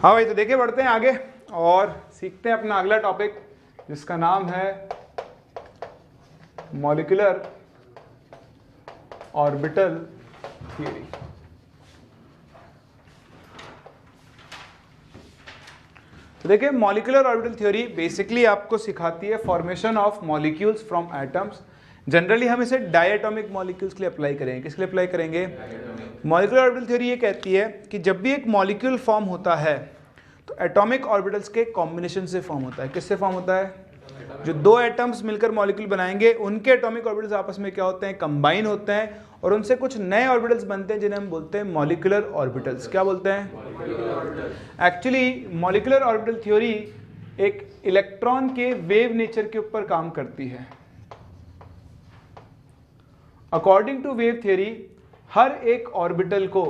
हाँ भाई, तो देखिए बढ़ते हैं आगे और सीखते हैं अपना अगला टॉपिक जिसका नाम है मॉलिक्यूलर ऑर्बिटल थियरी। तो देखिए मॉलिक्यूलर ऑर्बिटल थ्योरी बेसिकली आपको सिखाती है formation of molecules from atoms. Generally हम इसे डायटोमिक मॉलिक्यूल्स के लिए अप्लाई करेंगे। किसके लिए अप्लाई करेंगे? मॉलिक्यूलर ऑर्बिटल थ्योरी ये कहती है कि जब भी एक मॉलिक्यूल फॉर्म होता है तो एटॉमिक ऑर्बिटल्स के कॉम्बिनेशन से फॉर्म होता है। किससे फॉर्म होता है? जो दो एटम्स मिलकर मॉलिक्यूल बनाएंगे उनके एटॉमिक ऑर्बिटल्स आपस में क्या होते हैं? कंबाइन होते हैं और उनसे कुछ नए ऑर्बिटल्स बनते हैं जिन्हें हम बोलते हैं मॉलिक्यूलर ऑर्बिटल्स। क्या बोलते हैं? एक्चुअली मॉलिक्यूलर ऑर्बिटल थ्योरी एक इलेक्ट्रॉन के वेव नेचर के ऊपर काम करती है। अकॉर्डिंग टू वेव थ्योरी हर एक ऑर्बिटल को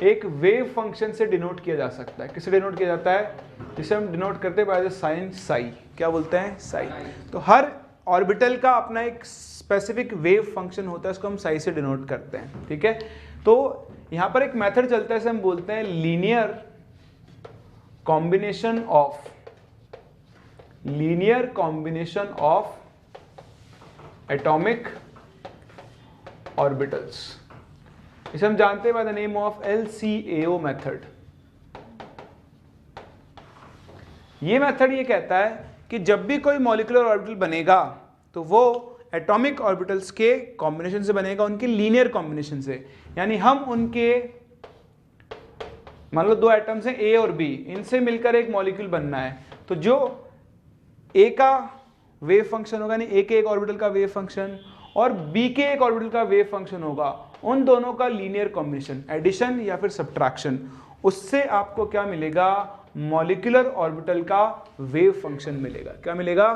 एक वेव फंक्शन से डिनोट किया जा सकता है। किससे डिनोट किया जाता है? जिसे हम डिनोट करते हैं बाय द साइन साई। क्या बोलते हैं? साई। तो हर ऑर्बिटल का अपना एक स्पेसिफिक वेव फंक्शन होता है, उसको हम साई से डिनोट करते हैं। ठीक है, तो यहां पर एक मेथड चलता है, इसे हम बोलते हैं linear combination of atomic orbitals. इसे हम जानते हैं by the name of LCAO method. ये मेथड ये कहता है कि जब भी कोई मॉलिक्यूलर ऑर्बिटल बनेगा तो वो एटॉमिक ऑर्बिटल्स के कॉम्बिनेशन से बनेगा, उनके लीनियर कॉम्बिनेशन से। यानी हम उनके, मान लो दो एटम्स हैं A और B, इनसे मिलकर एक मॉलिक्यूल बनना है, तो जो A का वेव फंक्शन होगा, यानी A के एक ऑर्बिटल का वेव फंक्शन और B के एक ऑर्बिटल का वेव फंक्शन होगा, उन दोनों का लीनियर कॉम्बिनेशन, एडिशन या फिर सब्ट्रैक्शन, उससे आपको क्या मिलेगा? मॉलिक्यूलर ऑर्बिटल का वेव फंक्शन मिलेगा। क्या मिलेगा?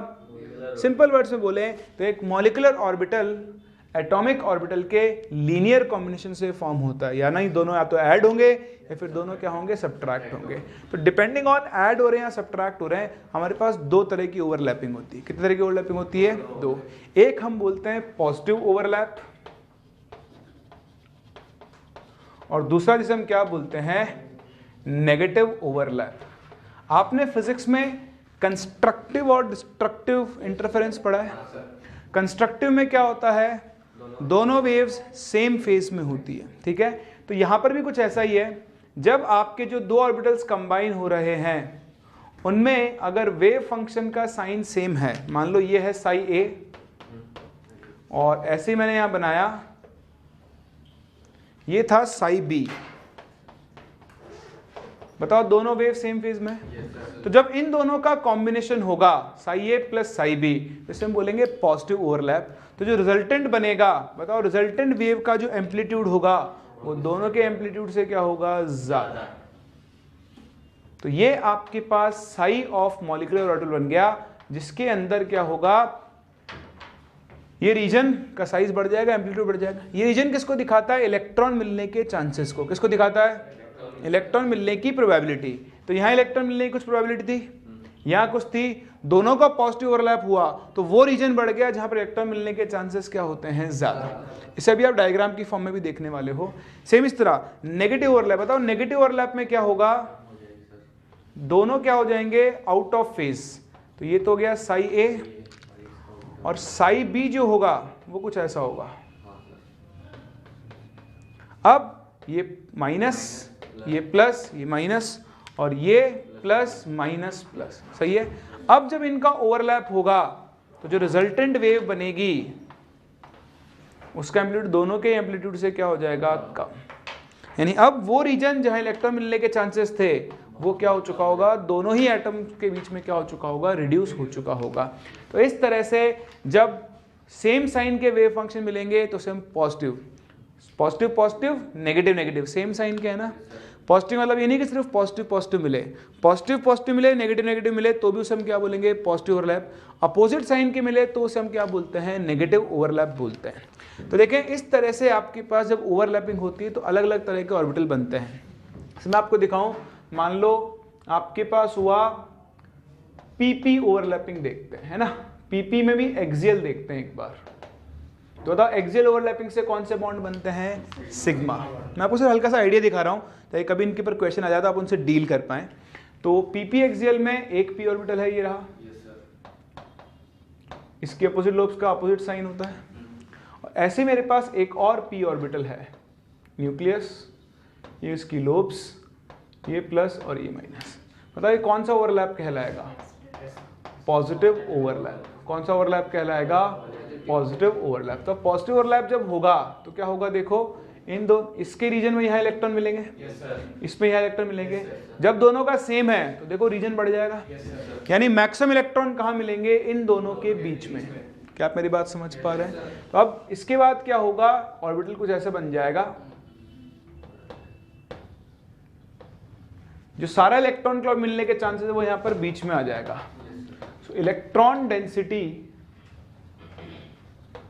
सिंपल वर्ड्स में बोले तो एक मॉलिक्यूलर ऑर्बिटल एटॉमिक ऑर्बिटल के लीनियर कॉम्बिनेशन से फॉर्म होता है, या नहीं दोनों या तो ऐड होंगे या फिर दोनों क्या होंगे? सब्ट्रैक्ट होंगे। तो डिपेंडिंग ऑन ऐड हो रहे हैं या सब्ट्रैक्ट हो रहे हैं, हमारे पास दो तरह की ओवरलैपिंग होती है। कितने तरह की ओवरलैपिंग होती है? दो। एक हम बोलते हैं पॉजिटिव ओवरलैप और दूसरा जिसे हम क्या बोलते हैं? Negative overlap. आपने फिजिक्स में कंस्ट्रक्टिव और डिस्ट्रक्टिव इंटरफेरेंस पढ़ा है। कंस्ट्रक्टिव में क्या होता है? दोनों वेव्स सेम फेज में होती है। ठीक है, तो यहां पर भी कुछ ऐसा ही है। जब आपके जो दो ऑर्बिटल्स कंबाइन हो रहे हैं उनमें अगर वेव फंक्शन का साइन सेम है, मान लो ये है साई A और ऐसे ही मैंने यहां बनाया, ये था साई B। बताओ दोनों वेव सेम फेज में? तो जब इन दोनों का कॉम्बिनेशन होगा Sai A plus psi B, इसे हम बोलेंगे पॉजिटिव ओवरलैप। तो जो रिजल्टेंट बनेगा, बताओ रिजल्टेंट वेव का जो एम्पलीट्यूड होगा वो दोनों के एम्पलीट्यूड से क्या होगा? ज्यादा। तो ये आपके पास साई ऑफ मॉलिक्यूलर ऑर्बिटल बन गया, जिसके अंदर क्या होगा? ये रीजन का साइज बढ़ जाएगा, एम्पलीट्यूड बढ़ जाएगा। ये रीजन किसको दिखाता है? इलेक्ट्रॉन मिलने के चांसेस को। किसको दिखाता है? इलेक्ट्रॉन मिलने की प्रोबेबिलिटी। तो यहाँ इलेक्ट्रॉन मिलने की कुछ प्रोबेबिलिटी थी, यहाँ कुछ थी, दोनों का पॉजिटिव ओवरलैप हुआ तो वो रीजन बढ़ गया जहां पर इलेक्ट्रॉन मिलने के चांसेस क्या होते हैं? ज्यादा। इसे अभी आप डायग्राम की फॉर्म में भी देखने वाले हो। सेम इस तरह नेगेटिव ओवरलैप। बताओ नेगेटिव ओवरलैप में क्या होगा? दोनों क्या हो जाएंगे? Out of phase. तो ये तो हो गया साई A और साई B जो होगा वो कुछ ऐसा होगा। अब ये माइनस, ये प्लस, ये माइनस और ये प्लस माइनस प्लस। सही है। अब जब इनका ओवरलैप होगा तो जो रिजल्टेंट वेव बनेगी उसका एम्पलीट्यूड दोनों के एम्पलीट्यूड से क्या हो जाएगा? कम। यानी अब वो रीजन जहां इलेक्ट्रॉन मिलने के चांसेस थे वो क्या हो चुका होगा? दोनों ही एटम के बीच में क्या हो चुका होगा? रिड्यूस हो चुका होगा। तो इस तरह से जब सेम साइन के वेव फंक्शन मिलेंगे तो same positive positive positive, negative negative, same sign के है ना। पॉजिटिव मतलब ये नहीं कि सिर्फ पॉजिटिव पॉजिटिव मिले, पॉजिटिव पॉजिटिव मिले, नेगेटिव नेगेटिव मिले तो भी उसे हम क्या बोलेंगे? Positive overlap. अपोजिट साइन के मिले तो उसे हम क्या बोलते हैं? नेगेटिव ओवरलैप बोलते हैं। तो देखें इस तरह से आपके पास जब ओवरलैपिंग होती है तो अलग अलग तरह के ऑर्बिटल बनते हैं। मैं आपको दिखाऊं, मान लो आपके पास हुआ PP ओवरलैपिंग, देखते हैं है ना। PP में भी एक्सियल देखते हैं एक बार। तो बताओ एक्सियल ओवरलैपिंग से कौन से बॉन्ड बनते हैं? सिग्मा। मैं आपको सिर्फ हल्का सा आइडिया दिखा रहा हूँ ताकि कभी इनके ऊपर क्वेश्चन आ जाता आप उनसे डील कर पाएं। तो पीपी एक्सियल में एक पी ऑर्बिटल है, ये रहा, इसके अपोजिट लोब्स का अपोजिट साइन होता है। और ऐसे मेरे पास एक और पी ऑर्बिटल है, न्यूक्लियस, ये इसकी लोब्स, ये प्लस और ये माइनस। बताइए कौन सा ओवरलैप कहलाएगा? Positive overlap. कौन सा ओवरलैप कहलाएगा? Positive overlap. तो पॉजिटिव ओवरलैप जब होगा तो क्या होगा? देखो इन दो, इसके रीजन में यहाँ इलेक्ट्रॉन मिलेंगे, इसमें यहाँ इलेक्ट्रॉन मिलेंगे। जब दोनों का सेम है तो देखो रीजन बढ़ जाएगा, यानी मैक्सिमम इलेक्ट्रॉन कहाँ मिलेंगे? इन दोनों के बीच में। क्या आप मेरी बात समझ पा रहे हैं? तो अब इसके बाद क्या होगा? ऑर्बिटल कुछ ऐसे बन जाएगा, जो सारा इलेक्ट्रॉन क्लाउड मिलने के चांसेस है वो यहाँ पर बीच में आ जाएगा। सो electron density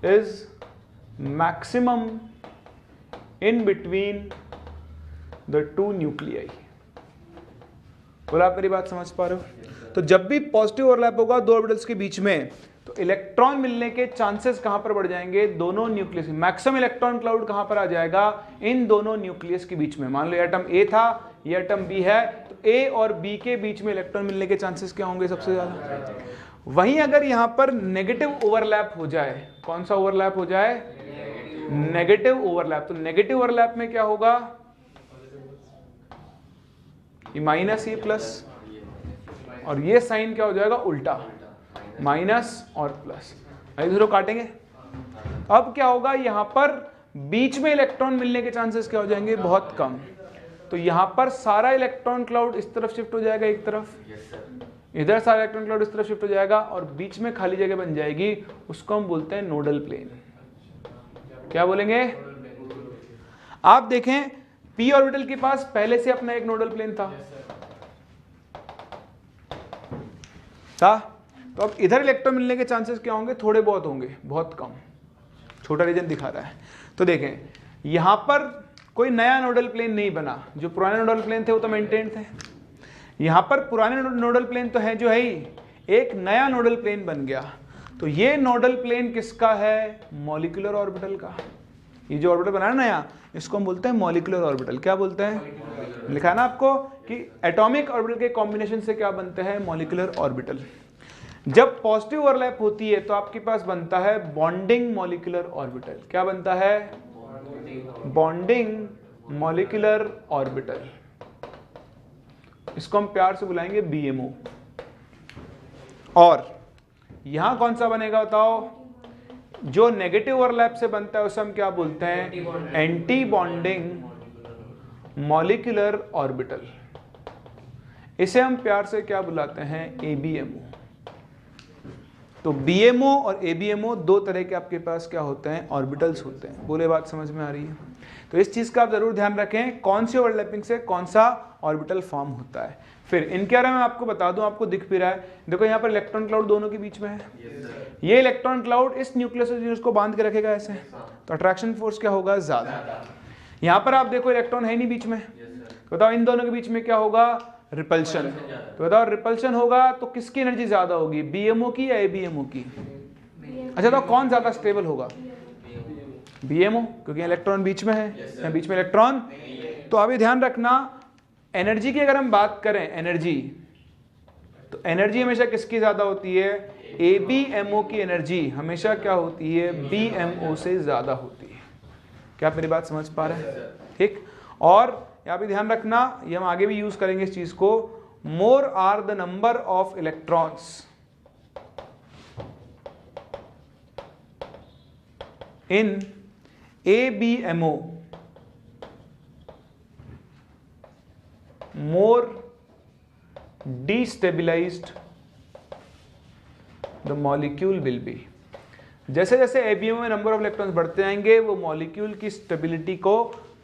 is maximum in between the two nuclei। बोला आप मेरी बात समझ पा रहे हो? तो जब भी पॉजिटिव ओवरलैप होगा दो ऑर्बिटल्स के बीच में तो इलेक्ट्रॉन मिलने के चांसेस कहां पर बढ़ जाएंगे? दोनों न्यूक्लियस। मैक्सिमम इलेक्ट्रॉन क्लाउड कहां पर आ जाएगा? इन दोनों न्यूक्लियस के बीच में। मान लो एटम ए था, ये एटम बी है, तो ए और बी के बीच में इलेक्ट्रॉन मिलने के चांसेस क्या होंगे? सबसे ज्यादा। वहीं अगर यहां पर नेगेटिव ओवरलैप हो जाए, कौन सा ओवरलैप हो जाए? Negative overlap. तो नेगेटिव ओवरलैप में क्या होगा? ये माइनस, ये प्लस, और ये साइन क्या हो जाएगा? उल्टा, माइनस और प्लस। एक दूसरे को काटेंगे। अब क्या होगा? यहां पर बीच में इलेक्ट्रॉन मिलने के चांसेस क्या हो जाएंगे? बहुत कम। तो यहां पर सारा इलेक्ट्रॉन क्लाउड इस तरफ शिफ्ट हो जाएगा, एक तरफ, इधर सारा इलेक्ट्रॉन क्लाउड इस तरफ शिफ्ट हो जाएगा, और बीच में खाली जगह बन जाएगी, उसको हम बोलते हैं नोडल प्लेन। क्या बोलेंगे? आप देखें पी ऑर्बिटल के पास पहले से अपना एक नोडल प्लेन था। तो अब इधर इलेक्ट्रॉन मिलने के चांसेस क्या होंगे? थोड़े बहुत होंगे, बहुत कम। छोटा रीजन दिखा रहा है। तो देखें यहां पर कोई नया नोडल प्लेन नहीं बना, जो पुराने नोडल प्लेन थे वो तो मेंटेन थे। यहां पर पुराने नोडल प्लेन तो है जो है ही, एक नया नोडल प्लेन बन गया। तो ये नोडल प्लेन किसका है? मॉलिक्यूलर ऑर्बिटल का। ये जो ऑर्बिटल बना है नया, इसको हम बोलते हैं मॉलिक्यूलर ऑर्बिटल। क्या बोलते हैं? लिखा है ना आपको कि एटॉमिक ऑर्बिटल के कॉम्बिनेशन से क्या बनते हैं? Molecular orbital. जब पॉजिटिव ओवरलैप होती है तो आपके पास बनता है बॉन्डिंग मॉलिक्यूलर ऑर्बिटल। क्या बनता है? Bonding molecular orbital. इसको हम प्यार से बुलाएंगे बीएमओ। और यहां कौन सा बनेगा बताओ? जो नेगेटिव ओवरलैप से बनता है उसे हम क्या बोलते हैं? Anti bonding molecular orbital. इसे हम प्यार से क्या बुलाते हैं? एबीएमओ। तो बीएमओ और एबीएमओ दो तरह के आपके पास क्या होते हैं? ऑर्बिटल्स होते हैं। बोले बात समझ में आ रही है? तो इस चीज का आप जरूर ध्यान रखें, कौन सी ओवरलैपिंग से कौन सा ऑर्बिटल फॉर्म होता है। फिर इनके बारे में आपको बता दूं, आपको दिख भी रहा है, देखो यहाँ पर इलेक्ट्रॉन क्लाउड दोनों के बीच में है। ये इलेक्ट्रॉन क्लाउड इस न्यूक्लियस को बांध के रखेगा ऐसे, तो अट्रैक्शन फोर्स क्या होगा? ज्यादा। यहाँ पर आप देखो इलेक्ट्रॉन है नहीं बीच में, तो बताओ इन दोनों के बीच में क्या होगा? रिपल्शन। तो बताओ रिपल्शन होगा तो किसकी एनर्जी ज्यादा होगी? बीएमओ की या एबीएमओ की? अच्छा तो कौन ज्यादा स्टेबल होगा? बीएमओ, क्योंकि इलेक्ट्रॉन बीच में है, बीच में इलेक्ट्रॉन। तो अभी ध्यान रखना, एनर्जी की अगर हम बात करें, एनर्जी, तो एनर्जी हमेशा किसकी ज्यादा होती है? एबीएमओ की एनर्जी हमेशा क्या होती है? बीएमओ से ज्यादा होती है। क्या आप मेरी बात समझ पा रहे हैं? ठीक। और यहाँ पे ध्यान रखना, ये हम आगे भी यूज करेंगे इस चीज को, more are the number of electrons in ABMO, more destabilized the molecule will be। जैसे जैसे ABMO में नंबर ऑफ इलेक्ट्रॉन्स बढ़ते जाएंगे वो मॉलिक्यूल की स्टेबिलिटी को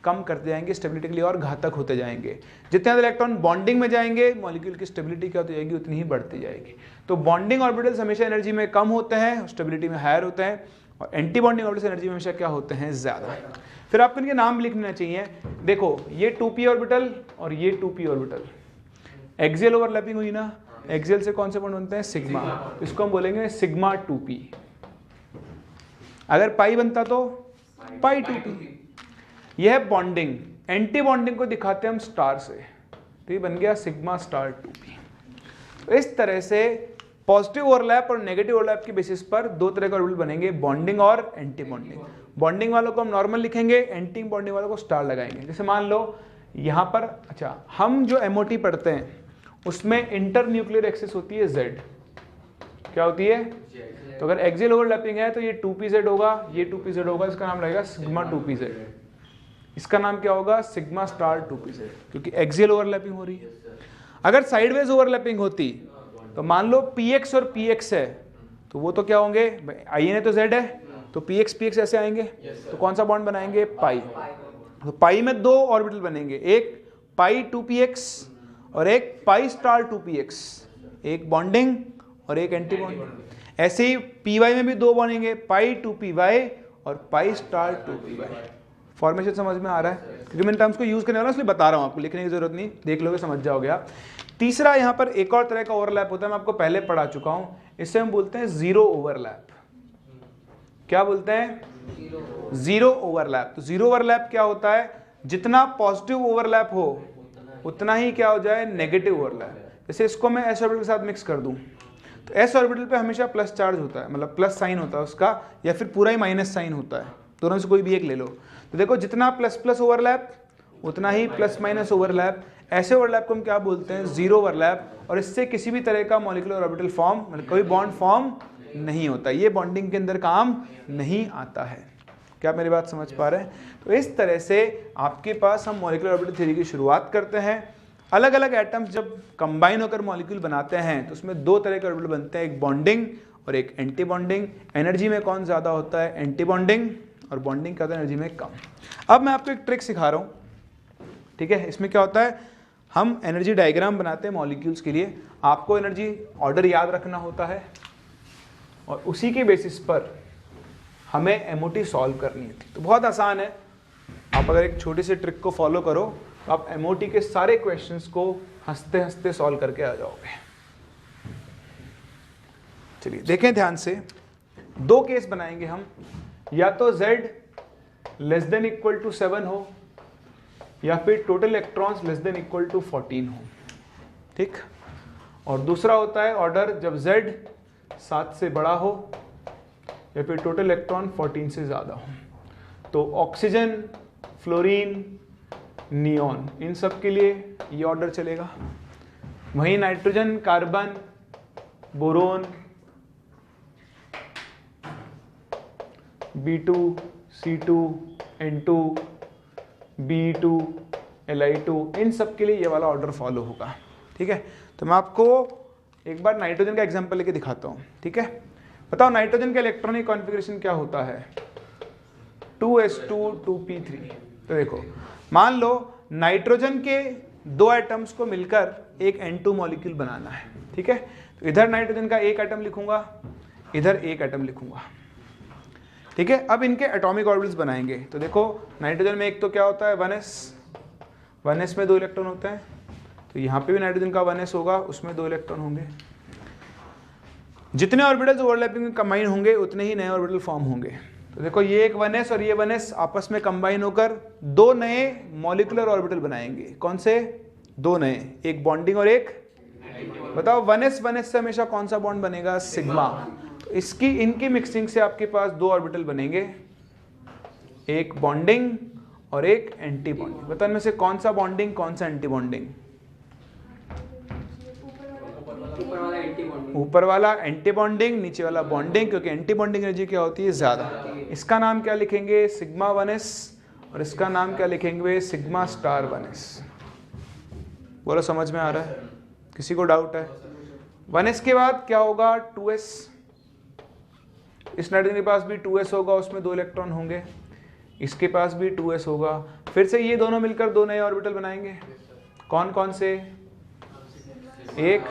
कम करते जाएंगे, स्टेबिलिटी के लिए और घातक होते जाएंगे। जितने ज़्यादा इलेक्ट्रॉन बॉन्डिंग में जाएंगे मॉलिक्यूल की स्टेबिलिटी क्या होती जाएगी? उतनी ही बढ़ती जाएगी। तो बॉन्डिंग ऑर्बिटल्स हमेशा एनर्जी में कम होते हैं, स्टेबिलिटी में हायर होते हैं, और एंटी बॉन्डिंग ऑर्बिटल्स एनर्जी में हमेशा क्या होते हैं? ज्यादा। फिर आपको इनके नाम लिखना चाहिए। देखो ये 2p ऑर्बिटल और ये 2p ऑर्बिटल, एक्सियल ओवरलैपिंग हुई ना, एक्सियल से कौन से बॉन्ड बनते हैं? सिग्मा। इसको हम बोलेंगे सिग्मा 2p। अगर पाई बनता तो पाई 2p। यह है बॉन्डिंग। एंटी बॉन्डिंग को दिखाते हैं हम स्टार से, तो ये बन गया सिग्मा स्टार 2p। तो इस तरह से पॉजिटिव ओवरलैप और नेगेटिव ओवरलैप के बेसिस पर दो तरह के ऑर्बिटल बनेंगे, बॉन्डिंग और एंटी बॉन्डिंग। बॉन्डिंग वालों को हम नॉर्मल लिखेंगे, एंटी बॉन्डिंग वालों को स्टार लगाएंगे। जैसे मान लो यहाँ पर, अच्छा हम जो एमओटी पढ़ते हैं उसमें इंटर न्यूक्लियर एक्सिस होती है Z। क्या होती है? तो अगर एक्सियल ओवरलैपिंग है तो ये 2pz होगा, ये 2pz होगा, इसका नाम रहेगा सिग्मा 2pz। इसका नाम क्या होगा? सिग्मा स्टार 2pz, क्योंकि एक्सियल ओवरलैपिंग हो रही है। अगर साइडवेज ओवरलैपिंग होती तो मान लो px और px है, तो वो तो क्या होंगे? आईएन है तो z है, तो px px ऐसे आएंगे, तो कौन सा बॉन्ड बनाएंगे? पाई। तो पाई में दो ऑर्बिटल बनेंगे, एक पाई 2px और एक पाई स्टार 2px, एक बॉन्डिंग और एक एंटी बॉन्डिंग। ऐसे ही py में भी दो बनेंगे, पाई 2py और पाई स्टार 2py। फॉर्मेशन समझ में आ रहा है? क्योंकि मैंने टर्म्स को यूज करने वाला इसलिए बता रहा हूँ, आपको लिखने की जरूरत नहीं, देख लोगे समझ जाओगे आप। तीसरा यहाँ पर एक और तरह का ओवरलैप होता है, मैं आपको पहले पढ़ा चुका हूँ, इसे हम बोलते हैं जीरो ओवरलैप। क्या बोलते हैं? Zero overlap. तो जीरो ओवरलैप क्या होता है? जितना पॉजिटिव ओवरलैप हो उतना ही क्या हो जाए? Negative overlap. जैसे इसको मैं एस ऑर्बिटल के साथ मिक्स कर दूं तो एस ऑर्बिटल पे हमेशा प्लस चार्ज होता है, मतलब प्लस साइन होता है उसका, या फिर पूरा ही माइनस साइन होता है, दोनों से कोई भी एक ले लो। तो देखो जितना प्लस प्लस ओवरलैप उतना ही प्लस माइनस ओवरलैप। ऐसे ओवरलैप को हम क्या बोलते हैं? Zero overlap. और इससे किसी भी तरह का मॉलिक्यूलर ऑर्बिटल फॉर्म, मतलब कोई बॉन्ड फॉर्म नहीं होता, ये बॉन्डिंग के अंदर काम नहीं आता है। क्या मेरी बात समझ पा रहे हैं? तो इस तरह से आपके पास हम मॉलिक्यूलर ऑर्बिटल थ्योरी की शुरुआत करते हैं। अलग अलग एटम्स जब कंबाइन होकर मॉलिक्यूल बनाते हैं तो उसमें दो तरह के ऑर्बिटल बनते हैं, एक बॉन्डिंग और एक एंटी बॉन्डिंग। एनर्जी में कौन ज़्यादा होता है? एंटी बॉन्डिंग, और बॉन्डिंग का एनर्जी में कम। अब मैं आपको एक ट्रिक सिखा रहा हूँ, ठीक है? इसमें क्या होता है, हम एनर्जी डायग्राम बनाते हैं मॉलिक्यूल्स के लिए। आपको एनर्जी ऑर्डर याद रखना होता है और उसी के बेसिस पर हमें एमओटी सॉल्व करनी होती है। तो बहुत आसान है, आप अगर एक छोटी सी ट्रिक को फॉलो करो तो आप एमओटी के सारे क्वेश्चंस को हंसते हंसते सॉल्व करके आ जाओगे। चलिए देखें ध्यान से, दो केस बनाएंगे हम, या तो z less than equal to 7 हो या फिर total electrons less than equal to 14 हो, ठीक? और दूसरा होता है ऑर्डर जब z 7 से बड़ा हो या फिर टोटल इलेक्ट्रॉन 14 से ज़्यादा हो। तो ऑक्सीजन, फ्लोरीन, नियॉन, इन सब के लिए ये ऑर्डर चलेगा। वहीं nitrogen, carbon, boron, B2, C2, N2, B2, Li2, इन सब के लिए ये वाला ऑर्डर फॉलो होगा, ठीक है? तो मैं आपको एक बार नाइट्रोजन का एग्जांपल लेके दिखाता हूँ, ठीक है? बताओ नाइट्रोजन का इलेक्ट्रॉनिक कॉन्फ़िगरेशन क्या होता है? 2s2 2p3। तो देखो मान लो नाइट्रोजन के दो एटम्स को मिलकर एक N2 मॉलिक्यूल बनाना है, ठीक है? तो इधर नाइट्रोजन का एक एटम लिखूंगा, इधर एक एटम लिखूंगा, ठीक है? अब इनके एटॉमिक ऑर्बिटल्स बनाएंगे। तो देखो नाइट्रोजन में एक तो क्या होता है 1s में 2 इलेक्ट्रॉन होते हैं, तो यहाँ पे भी नाइट्रोजन का 1s होगा, उसमें 2 इलेक्ट्रॉन होंगे। जितने ऑर्बिटल्स ओवरलैपिंग में कंबाइन होंगे उतने ही नए ऑर्बिटल फॉर्म होंगे। तो देखो ये एक 1s और ये 1s आपस में कंबाइन होकर दो नए मॉलिक्यूलर ऑर्बिटल बनाएंगे। कौन से? दो नए, एक बॉन्डिंग और एक, बताओ 1s से हमेशा कौन सा बॉन्ड बनेगा? सिग्मा। तो इसकी इनकी मिक्सिंग से आपके पास दो ऑर्बिटल बनेंगे, एक बॉन्डिंग और एक एंटी बॉन्डिंग। बताओ इनमें से कौन सा बॉन्डिंग, कौन सा एंटी बॉन्डिंग? ऊपर वाला एंटी बॉन्डिंग, नीचे वाला बॉन्डिंग, क्योंकि एंटी बॉन्डिंग एनर्जी क्या होती है? ज्यादा। इसका नाम क्या लिखेंगे? सिग्मा 1s, और इसका नाम क्या लिखेंगे? Sigma star 1s। बोलो समझ में आ रहा है? किसी को डाउट है? 1s के बाद क्या होगा? 2s। इस नाइट्रोजन के पास भी 2s होगा, उसमें 2 इलेक्ट्रॉन होंगे, इसके पास भी 2s होगा। फिर से ये दोनों मिलकर दो नए ऑर्बिटल बनाएंगे। कौन कौन से? एक,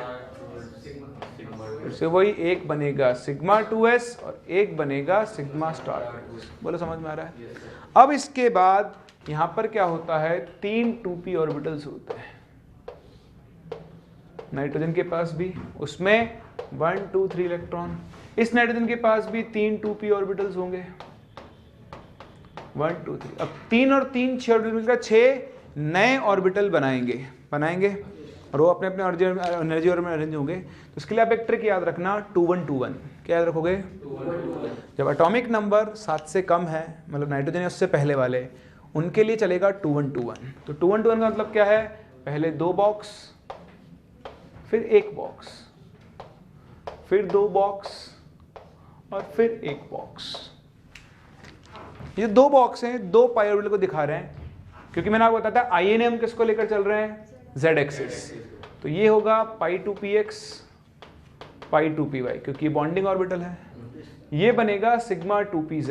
फिर से वही एक बनेगा सिग्मा 2s और एक बनेगा सिग्मा स्टार 2s। बोलो समझ में आ रहा है? अब इसके बाद यहां पर क्या होता है? 3 2p ऑर्बिटल्स होते हैं नाइट्रोजन के पास भी, उसमें 1 2 3 इलेक्ट्रॉन, इस नाइट्रोजन के पास भी 3 2p ऑर्बिटल्स होंगे, 1 2 3। अब 3 और 3 6 ऑर्बिटल मिलकर 6 नए ऑर्बिटल बनाएंगे और वो अपने अपने एनर्जी और में अरेंज होंगे। तो इसके लिए आप एक ट्रिक याद रखना, 2 1 2 1। क्या याद रखोगे? 2 1 2 1। जब एटॉमिक नंबर 7 से कम है, मतलब नाइट्रोजन या उससे पहले वाले, उनके लिए चलेगा 2 1 2 1। तो 2 1 2 1 का मतलब क्या है? पहले 2 बॉक्स, फिर 1 बॉक्स, फिर 2 बॉक्स और फिर 1 बॉक्स। ये 2 बॉक्स हैं, 2 पाई ऑर्बिटल को दिखा रहे हैं, क्योंकि मैंने आपको बताया था आईएनए हम किसको लेकर चल रहे हैं? z axis. तो ये होगा पाई 2px पाई 2py, क्योंकि ये बॉन्डिंग ऑर्बिटल है। ये बनेगा सिग्मा 2pz,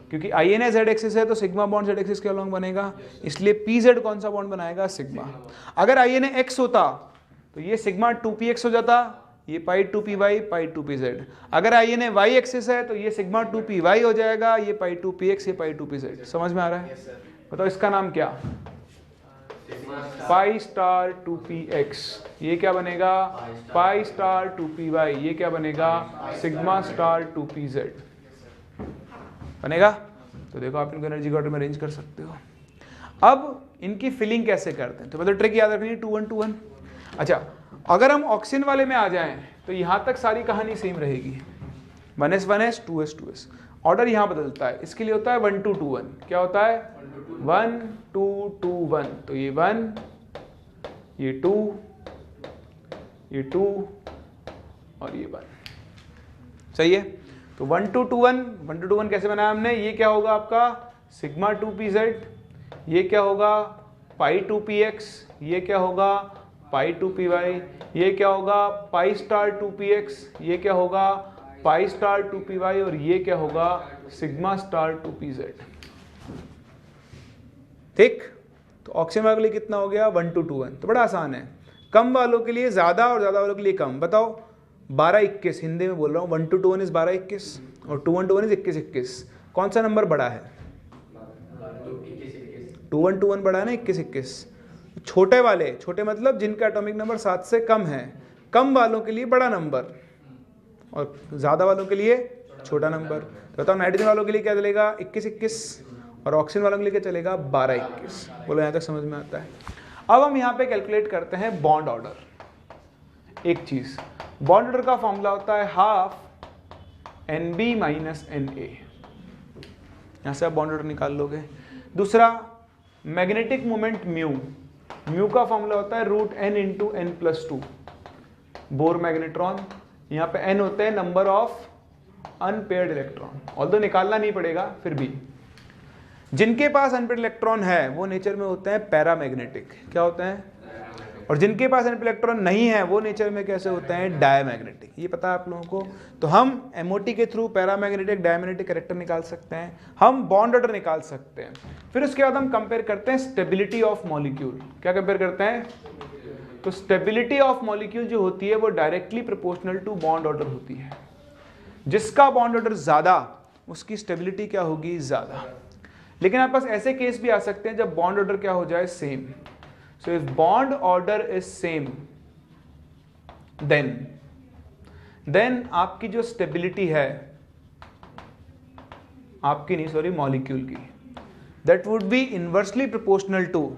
क्योंकि आईएनए z एक्सिस है तो सिग्मा बॉन्ड z एक्सिस के अलॉन्ग बनेगा, इसलिए pz कौन सा बॉन्ड बनाएगा? सिग्मा। अगर आईएनए x होता तो ये सिग्मा 2px हो जाता, ये पाई 2py पाई 2pz। अगर आईएनए y एक्सिस है तो ये सिग्मा 2py हो जाएगा, ये पाई 2px ये पाई 2pz। समझ में आ रहा है? बताओ इसका नाम क्या? Pi star 2px। ये क्या बनेगा? Pi star 2py। ये क्या बनेगा? सिग्मा स्टार 2pz बनेगा। तो देखो आप इनको एनर्जी ऑर्डर में अरेंज कर सकते हो। अब इनकी फिलिंग कैसे करते हैं? तो मतलब ट्रिक याद रखनी है, 2 1 2 1। अच्छा, अगर हम ऑक्सीजन वाले में आ जाएं तो यहाँ तक सारी कहानी सेम रहेगी, 1s 1s 2s 2s। Order यहाँ बदलता है, इसके लिए होता है 1 2 2 1। क्या होता है? 1 2 2 1। तो ये 1, ये 2, ये 2 और ये 1। सही है? तो 1 2 2 1, 1 2 2 1 कैसे बनाया हमने? ये क्या होगा आपका? Sigma 2pz। ये क्या होगा? पाई 2px। ये क्या होगा? पाई 2py। ये क्या होगा? Pi star 2px। ये क्या होगा? Pi star 2py। और ये क्या होगा? Sigma star 2pz। ठीक? तो ऑक्सीजन वालों के लिए कितना हो गया? 1 2 2 1। तो बड़ा आसान है। कम वालों के लिए ज़्यादा और ज़्यादा वालों के लिए कम। बताओ 12 21, हिंदी में बोल रहा हूँ। 1 2 2 1 इज 12 21 और 2 1 2 1 इज 21 21। कौन सा नंबर बड़ा है? 2 1 2 1 बड़ा है ना, 21 21। छोटे वाले, छोटे मतलब जिनका एटॉमिक नंबर 7 से कम है, कम वालों के लिए बड़ा नंबर और ज़्यादा वालों के लिए छोटा नंबर। तो बताओ नाइट्रोजन वालों के लिए क्या चलेगा? 21 21 और ऑक्सीजन वालों के लिए क्या चलेगा? 12 21। बोलो यहाँ तक समझ में आता है? अब हम यहाँ पे कैलकुलेट करते हैं बॉन्ड ऑर्डर। एक चीज़, बॉन्ड ऑर्डर का फॉर्मूला होता है हाफ NB माइनस NA। यहाँ से आप बॉन्ड ऑर्डर निकाल लोगे। दूसरा, मैग्नेटिक मोमेंट म्यू का फॉर्मूला होता है √n into n+2। Bore magnetron, यहाँ पे n होते हैं number of unpaired electron. Although निकालना नहीं पड़ेगा, फिर भी जिनके पास अनपेयर्ड इलेक्ट्रॉन है वो नेचर में होते हैं पैरामैग्नेटिक। क्या होते हैं? और जिनके पास अनपेयर्ड इलेक्ट्रॉन नहीं है वो नेचर में कैसे होते हैं? डायमैग्नेटिक। ये पता है आप लोगों को? तो हम MOT के थ्रू पैरामैग्नेटिक डायमैग्नेटिक कैरेक्टर निकाल सकते हैं, हम बॉन्ड ऑर्डर निकाल सकते हैं। फिर उसके बाद हम कंपेयर करते हैं स्टेबिलिटी ऑफ मॉलिक्यूल। क्या कंपेयर करते हैं? तो स्टेबिलिटी ऑफ मॉलिक्यूल जो होती है वो directly proportional to bond order होती है। जिसका बॉन्ड ऑर्डर ज़्यादा उसकी स्टेबिलिटी क्या होगी? ज़्यादा। लेकिन आपके पास ऐसे केस भी आ सकते हैं जब बॉन्ड ऑर्डर क्या हो जाए? Same. So if bond order is same then आपकी जो स्टेबिलिटी है, आपकी नहीं सॉरी मॉलिक्यूल की, that would be inversely proportional to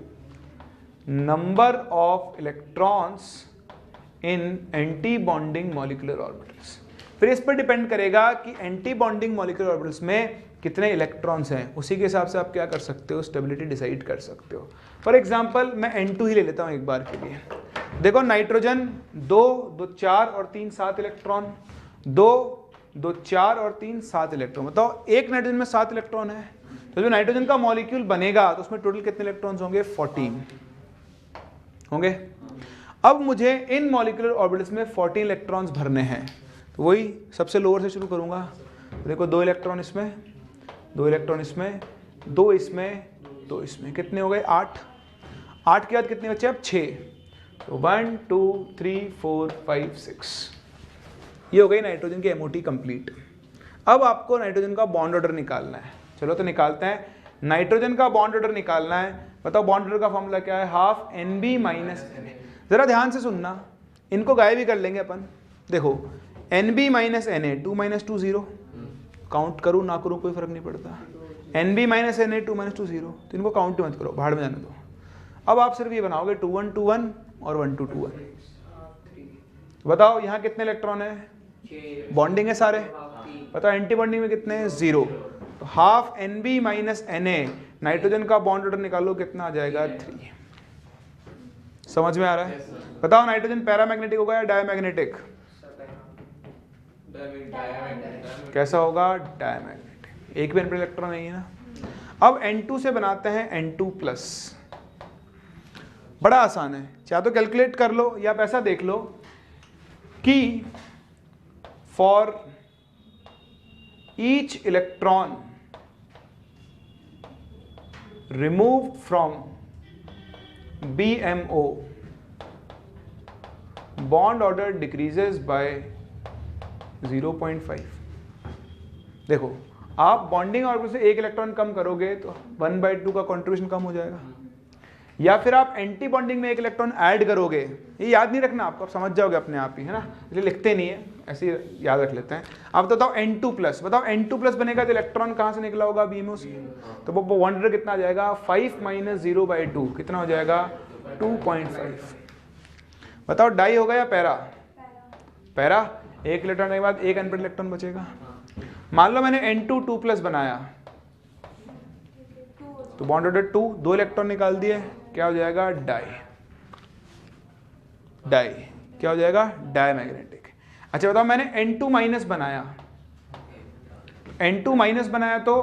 number of electrons in anti bonding molecular orbitals. फिर इस पर डिपेंड करेगा कि एंटी बॉन्डिंग मॉलिक्यूलर ऑर्बिटल्स में कितने इलेक्ट्रॉन्स हैं, उसी के हिसाब से आप क्या कर सकते हो? स्टेबिलिटी डिसाइड कर सकते हो। फॉर एग्जांपल मैं N2 ही ले लेता हूँ एक बार के लिए। देखो नाइट्रोजन 2 2 4 और 3 7 इलेक्ट्रॉन, 2 2 4 और 3 7 इलेक्ट्रॉन। बताओ एक नाइट्रोजन में 7 इलेक्ट्रॉन है, तो जो नाइट्रोजन का मॉलिक्यूल बनेगा तो उसमें टोटल कितने इलेक्ट्रॉन्स होंगे? 14 होंगे। अब मुझे इन मॉलिक्यूलर ऑर्बिटल्स में 14 इलेक्ट्रॉन्स भरने हैं, तो वही सबसे लोअर से शुरू करूंगा। तो देखो 2 इलेक्ट्रॉन इसमें, 2 इलेक्ट्रॉन इसमें, 2 इसमें, 2 इसमें, कितने हो गए? 8। 8 के बाद कितने बचे? अब 6। तो 1 2 3 4 5 6। ये हो गई नाइट्रोजन की MOT कंप्लीट। अब आपको नाइट्रोजन का बॉन्ड ऑर्डर निकालना है। चलो तो निकालते हैं। नाइट्रोजन का बॉन्ड ऑर्डर निकालना है। बताओ बॉन्ड ऑर्डर का फॉर्मूला क्या है? Half NB minus NA। जरा ध्यान से सुनना, इनको गायब भी कर लेंगे अपन। देखो NB minus Na, 2 minus 2 0, count करूँ ना करूँ कोई फर्क नहीं पड़ता। NB माइनस Na, 2 माइनस 2 0, तो इनको काउंट मत करो, भाड़ में जाने दो। अब आप सिर्फ ये बनाओगे 2 1 2 1 और 1 2 2 1। बताओ यहाँ कितने इलेक्ट्रॉन है? बॉन्डिंग है सारे। बताओ एंटी बॉन्डिंग में कितने हैं? 0। तो half NB minus Na, nitrogen का बॉन्ड ऑर्डर निकालो, कितना आ जाएगा? 3। समझ में आ रहा है? बताओ नाइट्रोजन पैरामैग्नेटिक होगा या डायमैग्नेटिक? कैसा होगा? डायमैग्नेटिक। एक भी एन इलेक्ट्रॉन नहीं है ना। अब N2 से बनाते हैं N2 प्लस। बड़ा आसान है, चाहे तो कैलकुलेट कर लो या आप ऐसा देख लो कि for each electron removed from BMO, bond order decreases by 0.5। देखो आप बॉन्डिंग ऑर्बिटल से एक इलेक्ट्रॉन कम करोगे तो 1/2 का कंट्रीब्यूशन कम हो जाएगा, या फिर आप एंटी बॉन्डिंग में एक इलेक्ट्रॉन ऐड करोगे, ये याद नहीं रखना आपको, आप समझ जाओगे अपने आप ही, है ना, इसलिए लिखते नहीं है, ऐसे ही याद रख लेते हैं। अब बताओ N2 प्लस, बताओ N2 प्लस बनेगा तो इलेक्ट्रॉन कहाँ से निकला होगा? BMO से। तो वो बॉन्ड ऑर्डर कितना आ जाएगा? 5 माइनस 0/2, कितना हो जाएगा? 2.5। बताओ डाई होगा या पैरा? पैरा। एक इलेक्ट्रॉन के बाद एक अनपेड इलेक्ट्रॉन बचेगा। मान लो मैंने N2 2 प्लस बनाया तो बॉन्ड ऑर्डर 2, 2 इलेक्ट्रॉन निकाल दिए, क्या हो जाएगा? डाई। डाई क्या हो जाएगा? डायमैग्नेटिक। अच्छा बताओ मैंने N2 माइनस बनाया, N2 माइनस बनाया तो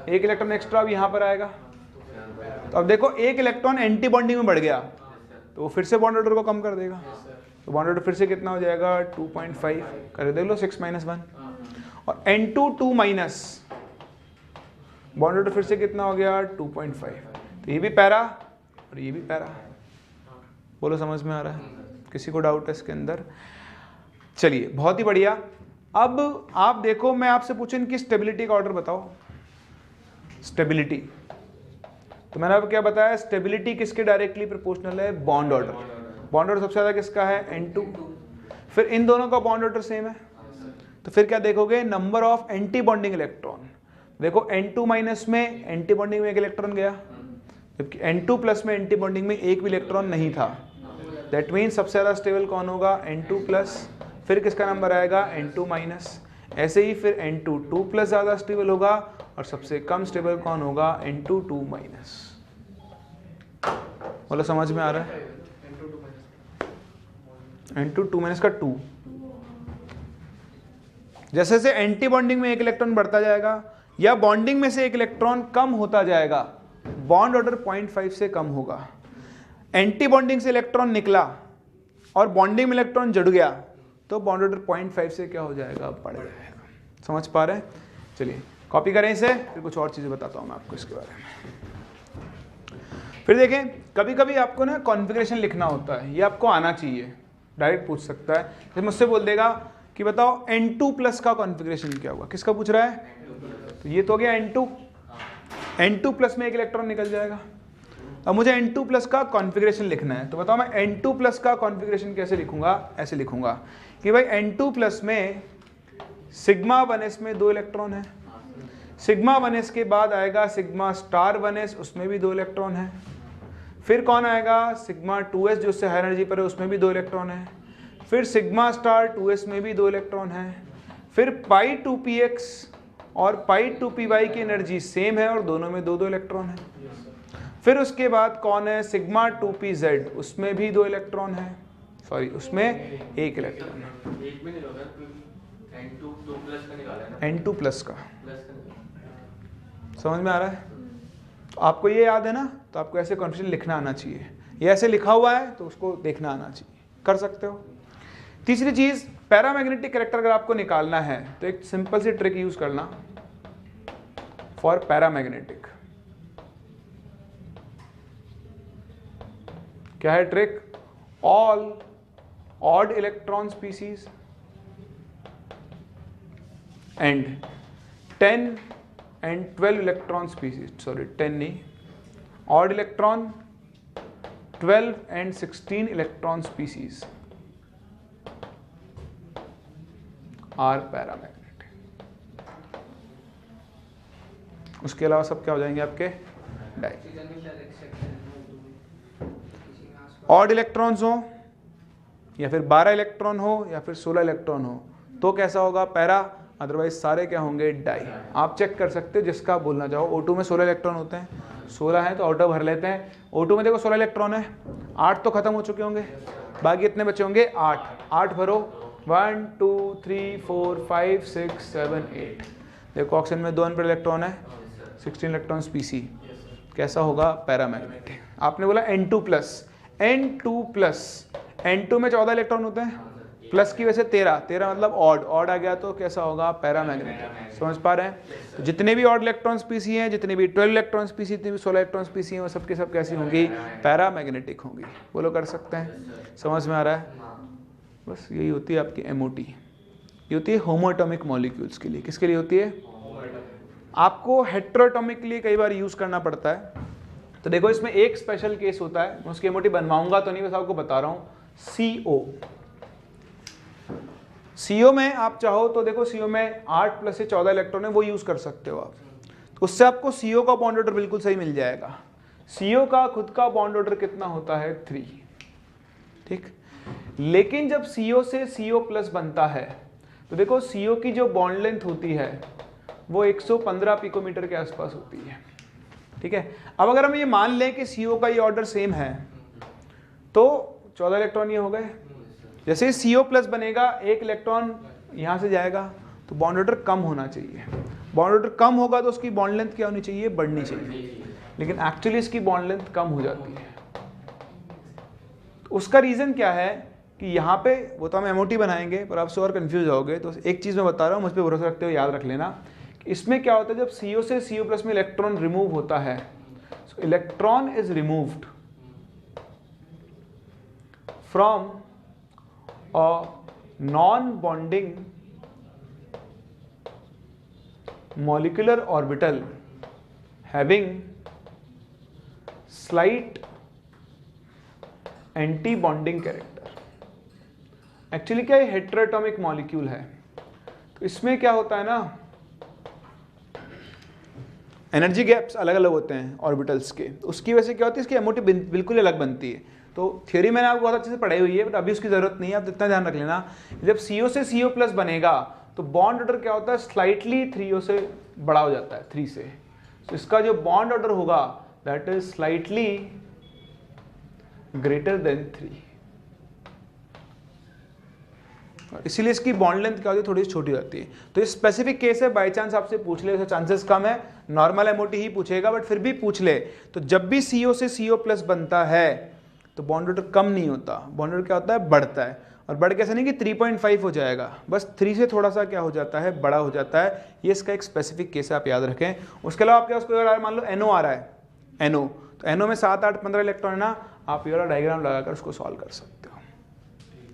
एक इलेक्ट्रॉन एक्स्ट्रा अब यहां पर आएगा, तो अब देखो एक इलेक्ट्रॉन एंटी बॉन्डिंग में बढ़ गया तो वो फिर से बॉन्ड ऑर्डर को कम कर देगा, तो बॉन्ड ऑर्डर फिर से कितना हो जाएगा? 2.5 कर देख लो, 6 माइनस 1। और N2 2 माइनस, बॉन्ड ऑर्डर फिर से कितना हो गया? 2.5। तो ये भी पैरा और ये भी पैरा। बोलो समझ में आ रहा है? किसी को डाउट है इसके अंदर? चलिए बहुत ही बढ़िया। अब आप देखो, मैं आपसे पूछूं इनकी स्टेबिलिटी का ऑर्डर बताओ। स्टेबिलिटी, तो मैंने अब क्या बताया? स्टेबिलिटी किसके डायरेक्टली प्रोपोर्शनल है? Bond order. बॉन्ड ऑर्डर सबसे ज्यादा किसका है? N2। फिर इन दोनों का बॉन्ड ऑर्डर सेम है, तो फिर क्या देखोगे? Number of anti bonding electron. देखो N2 माइनस में एंटी बॉन्डिंग में एक इलेक्ट्रॉन गया, जबकि N2 प्लस में एंटी बॉन्डिंग में एक भी इलेक्ट्रॉन नहीं था। दैट मीन्स सबसे ज्यादा स्टेबल कौन होगा? N2 plus. फिर किसका नंबर आएगा? N2 minus. ऐसे ही फिर N2 2 प्लस ज्यादा स्टेबल होगा, और सबसे कम स्टेबल कौन होगा? N2 2 minus. बोलो समझ में आ रहा है? N2 2 माइनस का 2। जैसे जैसे एंटी बॉन्डिंग में एक इलेक्ट्रॉन बढ़ता जाएगा या बॉन्डिंग में से एक इलेक्ट्रॉन कम होता जाएगा, बॉन्ड ऑर्डर 0.5 से कम होगा। एंटी बॉन्डिंग से इलेक्ट्रॉन निकला और बॉन्डिंग में इलेक्ट्रॉन जुड़ गया तो बॉन्ड ऑर्डर 0.5 से क्या हो जाएगा? बढ़ जाएगा। समझ पा रहे हैं? चलिए कॉपी करें इसे, फिर कुछ और चीजें बताता हूं मैं आपको इसके बारे में। फिर देखें, कभी कभी आपको ना कॉन्फ़िगरेशन लिखना होता है, ये आपको आना चाहिए, डायरेक्ट पूछ सकता है। जैसे मुझसे बोल देगा कि बताओ N2 प्लस का कॉन्फ़िगरेशन क्या होगा? किसका पूछ रहा है? तो ये तो हो गया N2। N2 प्लस में एक इलेक्ट्रॉन निकल जाएगा। अब मुझे N2 प्लस का कॉन्फ़िगरेशन लिखना है, तो बताओ मैं N2 प्लस का कॉन्फ़िगरेशन कैसे लिखूंगा? ऐसे लिखूंगा कि भाई N2 प्लस में सिग्मा 1s में 2 इलेक्ट्रॉन है, सिग्मा 1s के बाद आएगा सिग्मा स्टार 1s, उसमें भी 2 इलेक्ट्रॉन है। फिर कौन आएगा? सिग्मा 2s जो उससे हाई एनर्जी पर है, उसमें भी 2 इलेक्ट्रॉन है। फिर सिग्मा स्टार 2s में भी 2 इलेक्ट्रॉन है। फिर पाई 2px और पाई 2py की एनर्जी सेम है और दोनों में 2-2 इलेक्ट्रॉन है। फिर उसके बाद कौन है? सिग्मा 2pz, उसमें भी 2 इलेक्ट्रॉन है, सॉरी उसमें 1 इलेक्ट्रॉन है। एक भी नहीं होगा, N2 प्लस का निकाला है ना? N2 प्लस का समझ में आ रहा है? तो आपको ये याद है ना, तो आपको ऐसे कॉन्फ़िगरेशन लिखना आना चाहिए। ये ऐसे लिखा हुआ है तो उसको देखना आना चाहिए, कर सकते हो। तीसरी चीज, पैरामैग्नेटिक कैरेक्टर अगर आपको निकालना है तो एक सिंपल सी ट्रिक यूज करना फॉर पैरामैग्नेटिक। क्या है trick? All odd electron species and 10 and 12 electron species, sorry 10 नहीं, odd electron 12 and 16 electron species are paramagnetic. उसके अलावा सब क्या हो जाएंगे आपके डाई। ऑड इलेक्ट्रॉन्स हो या फिर 12 इलेक्ट्रॉन हो या फिर 16 इलेक्ट्रॉन हो तो कैसा होगा पैरा, अदरवाइज सारे क्या होंगे डाई। आप चेक कर सकते हो जिसका आप बोलना चाहो। O2 में 16 इलेक्ट्रॉन होते हैं, 16 है तो ऑटो भर लेते हैं। O2 में देखो 16 इलेक्ट्रॉन है, 8 तो खत्म हो चुके होंगे, बाकी इतने बचे होंगे 8 भरो। 1 2 3 4 5 6 7 8। देखो ऑक्सीजन में 2 अनपेड इलेक्ट्रॉन है, 16 इलेक्ट्रॉन पीसी, कैसा होगा पैरामैग्नेटिक। आपने बोला N2 plus, N2 plus, N2 में 14 इलेक्ट्रॉन होते हैं, प्लस की वजह से 13 मतलब ऑड आ गया तो कैसा होगा पैरामैग्नेटिक। समझ पा रहे हैं? तो जितने भी ऑड इलेक्ट्रॉन पीसी हैं, जितने भी 12 इलेक्ट्रॉन पीसी, जितने भी 16 इलेक्ट्रॉन पीसी हैं, वो सबके सब कैसी होंगी पैरामैग्नेटिक होंगी। बोलो कर सकते हैं? समझ में आ रहा है? बस यही होती है आपकी MOT। ये होती है होमोएटॉमिक मॉलिक्यूल्स के लिए। किसके लिए होती है? आपको हेटेरोएटॉमिक के लिए कई बार यूज करना पड़ता है। तो देखो इसमें एक स्पेशल केस होता है, मैं उसकी MOT बनवाऊंगा तो नहीं, बस आपको बता रहा हूँ। CO में आप चाहो तो देखो CO में 8 प्लस से 14 इलेक्ट्रॉन है, वो यूज कर सकते हो आप। तो उससे आपको CO का बॉन्ड ऑर्डर बिल्कुल सही मिल जाएगा। CO का खुद का बॉन्ड ऑर्डर कितना होता है? 3। ठीक। लेकिन जब CO से CO प्लस बनता है तो देखो CO की जो बॉन्ड लेंथ होती है वो 115 पिकोमीटर के आसपास होती है। ठीक है। अब अगर हम ये मान लें कि CO का ये ऑर्डर सेम है तो 14 इलेक्ट्रॉन ये हो गए। जैसे ही CO प्लस बनेगा, एक इलेक्ट्रॉन यहाँ से जाएगा तो बॉन्ड ऑर्डर कम होना चाहिए। बॉन्ड ऑर्डर कम होगा तो उसकी बॉन्ड लेंथ क्या होनी चाहिए? बढ़नी चाहिए। लेकिन एक्चुअली इसकी बॉन्ड लेंथ कम हो जाती है। तो उसका रीज़न क्या है कि यहाँ पे वो तो हम MOT बनाएंगे पर आपसे और कंफ्यूज होगे। तो एक चीज़ मैं बता रहा हूँ, मुझ पर भरोसा रखते हुए याद रख लेना। इसमें क्या होता है, जब CO से CO प्लस में इलेक्ट्रॉन रिमूव होता है, so electron is removed from a non bonding molecular orbital having slight anti bonding character. Actually क्या है, हेटेरोएटॉमिक मॉलिक्यूल है। तो इसमें क्या होता है ना, एनर्जी गैप्स अलग अलग होते हैं ऑर्बिटल्स के। उसकी वजह से क्या होती है, इसकी MOT बिल्कुल अलग बनती है। तो थ्योरी मैंने आपको बहुत अच्छे से पढ़ाई हुई है, बट अभी उसकी जरूरत नहीं है। आप इतना ध्यान रख लेना, जब CO से CO प्लस बनेगा तो बॉन्ड ऑर्डर क्या होता है, स्लाइटली 3O से बड़ा हो जाता है, 3 से। तो इसका जो बॉन्ड ऑर्डर होगा that is slightly greater than 3। इसीलिए इसकी बॉन्ड लेंथ क्या होती है, थोड़ी सी छोटी होती है। तो ये स्पेसिफिक केस है, बाई चांस आपसे पूछ ले, चांसेस कम है, नॉर्मल MOT ही पूछेगा, बट फिर भी पूछ ले। तो जब भी CO से CO प्लस बनता है तो बॉन्ड ऑर्डर कम नहीं होता, बॉन्ड ऑर्डर क्या होता है, बढ़ता है। और बढ़ के ऐसा नहीं कि 3.5 हो जाएगा, बस 3 से थोड़ा सा क्या हो जाता है, बड़ा हो जाता है। ये इसका एक स्पेसिफिक केस है, आप याद रखें। उसके अलावा आपके पास कोई और मान लो NO आ रहा है, NO, तो NO में 7 8 15 इलेक्ट्रॉन है ना, आप ये वाला डायग्राम लगाकर उसको सॉल्व कर सकते हो।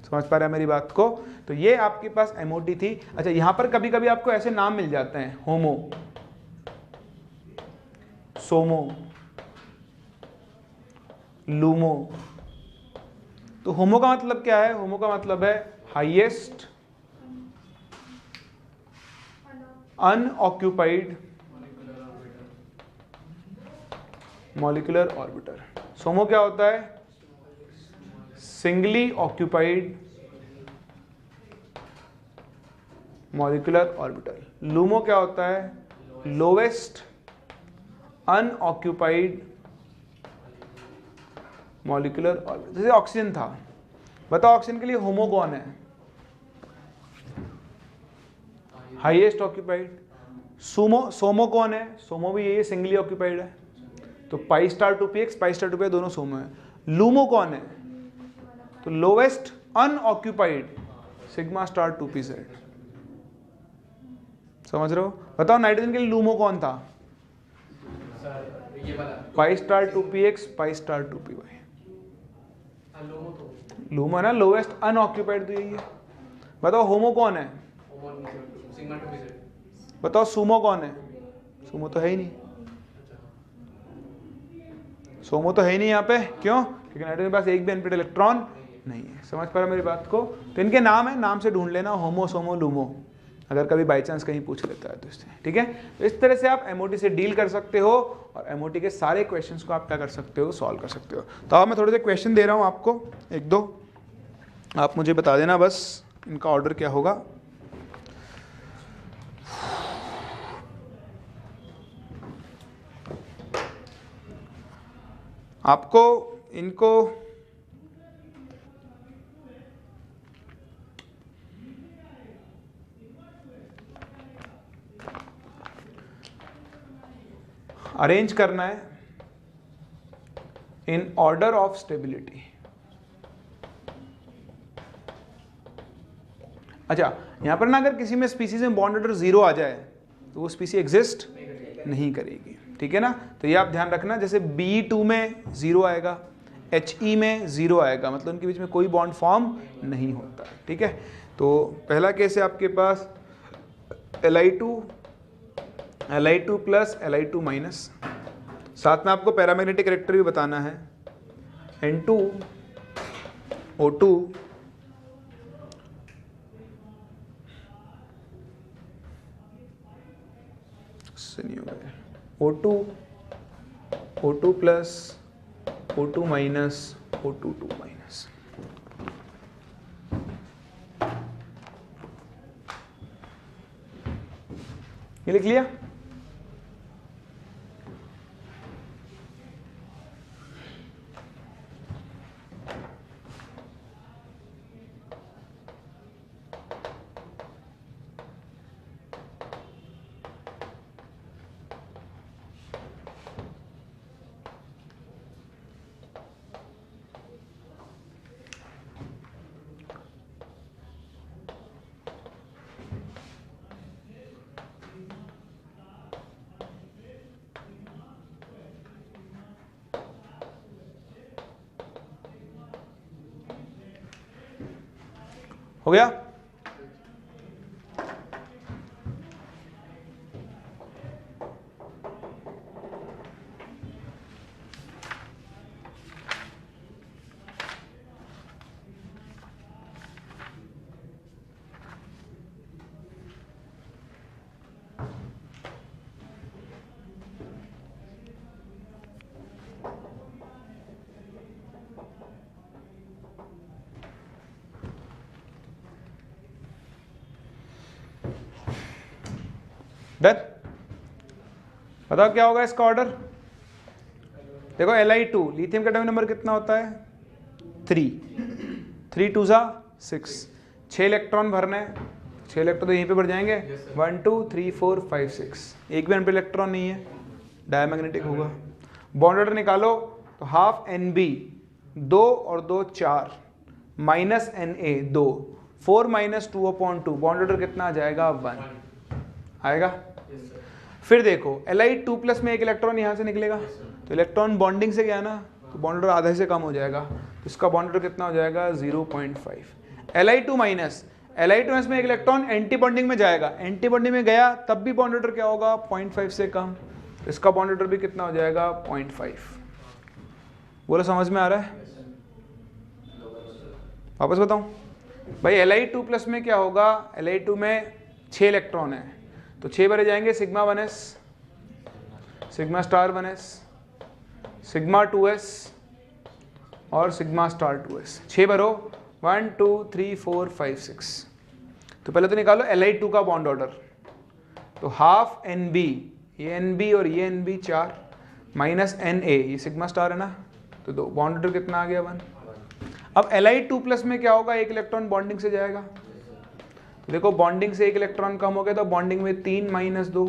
समझ पा रहे हैं मेरी बात को? तो ये आपके पास MOT थी। अच्छा, यहाँ पर कभी कभी आपको ऐसे नाम मिल जाते हैं, होमो, सोमो, लूमो। तो होमो का मतलब क्या है? होमो का मतलब है हाईएस्ट अनऑक्यूपाइड मॉलिक्यूलर ऑर्बिटर। सोमो क्या होता है? Singly occupied molecular orbital. LUMO क्या होता है? Lowest unoccupied molecular orbital. जैसे ऑक्सीजन था, बताओ ऑक्सीजन के लिए होमो कौन है? Highest occupied. सोमो कौन है? सोमो भी यही सिंगली ऑक्यूपाइड है, तो pi star 2px pi star 2p दोनों सोमो है। लूमो कौन है? तो lowest unoccupied sigma star 2pz। समझ रहे हो? बताओ नाइट्रोजन के लिए लूमो कौन था? Pi star 2px pi star 2py। LUMO है ना, लोवेस्ट अनऑक्यूपाइड, तो यही है। बताओ होमो कौन है? बताओ सुमो कौन है? सुमो तो है ही नहीं, सोमो तो है ही नहीं यहाँ पे। क्यों? क्योंकि नाइट्रोजन के पास एक भी अनपेड इलेक्ट्रॉन नहीं है। समझ पा रहे मेरी बात को? तो इनके नाम है, नाम से ढूंढ लेना, होमो, सोमो, लूमो। अगर कभी बाई चांस कहीं पूछ लेता है तो इससे, ठीक है। तो इस तरह से आप MOT से डील कर सकते हो और MOT के सारे क्वेश्चंस को आप क्या कर सकते हो, सॉल्व कर सकते हो। तो अब मैं थोड़े से क्वेश्चन दे रहा हूँ आपको, एक दो, आप मुझे बता देना बस इनका ऑर्डर क्या होगा। आपको इनको अरेंज करना है इन ऑर्डर ऑफ स्टेबिलिटी। अच्छा, यहां पर ना अगर किसी में स्पीसीज में बॉन्ड ऑर्डर 0 आ जाए तो वो स्पीसी एग्जिस्ट नहीं करेगी, ठीक है ना। तो ये आप ध्यान रखना, जैसे B2 में 0 आएगा, HE में 0 आएगा, मतलब उनके बीच में कोई बॉन्ड फॉर्म नहीं होता, ठीक है। तो पहला केस है आपके पास Li2 प्लस Li2 माइनस, साथ में आपको पैरामैग्नेटिक कैरेक्टर भी बताना है, N2O2 O2 plus O2 minus O22 minus. ये लिख लिया। हो गया। डन। बताओ क्या होगा इसका ऑर्डर। देखो Li2 लिथियम का एटॉमिक नंबर कितना होता है 3 2 सा 6, 6 इलेक्ट्रॉन भरना है, 6 इलेक्ट्रॉन तो यहीं पे भर जाएंगे, 1 2 3 4 5 6, एक भी अनपेड इलेक्ट्रॉन नहीं है, डायमैग्नेटिक होगा। बॉन्ड ऑर्डर निकालो तो हाफ NB 2 और 2 4 minus Na 2, 4 minus 2/2, bond order कितना आ जाएगा 1 आएगा। फिर देखो Li2 प्लस में एक इलेक्ट्रॉन यहाँ से निकलेगा, तो इलेक्ट्रॉन बॉन्डिंग से गया ना, तो बॉन्ड ऑर्डर आधे से कम हो जाएगा, तो इसका बॉन्ड ऑर्डर कितना हो जाएगा 0.5। Li2 माइनस में एक इलेक्ट्रॉन एंटी बॉन्डिंग में जाएगा, एंटी बॉन्डिंग में गया तब भी बॉन्ड ऑर्डर क्या होगा 0.5 से कम, तो इसका बॉन्ड ऑर्डर भी कितना हो जाएगा 0.5। बोलो समझ में आ रहा है। वापस बताऊं भाई, Li2 प्लस में क्या होगा, Li2 में 6 इलेक्ट्रॉन है, तो 6 भरे जाएंगे sigma 1s, sigma star 1s, sigma 2s और सिग्मा स्टार 2s। 6 भरो, 1 2 3 4 5 6। तो पहले तो निकालो Li2 का बॉन्ड ऑर्डर, तो हाफ NB, ये NB और ये NB 4 माइनस Na, ये सिग्मा स्टार है ना, तो दो, बॉन्ड ऑर्डर कितना आ गया 1। अब Li2 प्लस में क्या होगा, एक इलेक्ट्रॉन बॉन्डिंग से जाएगा, तो देखो बॉन्डिंग से एक इलेक्ट्रॉन कम हो गया, तो बॉन्डिंग में 3 माइनस 2,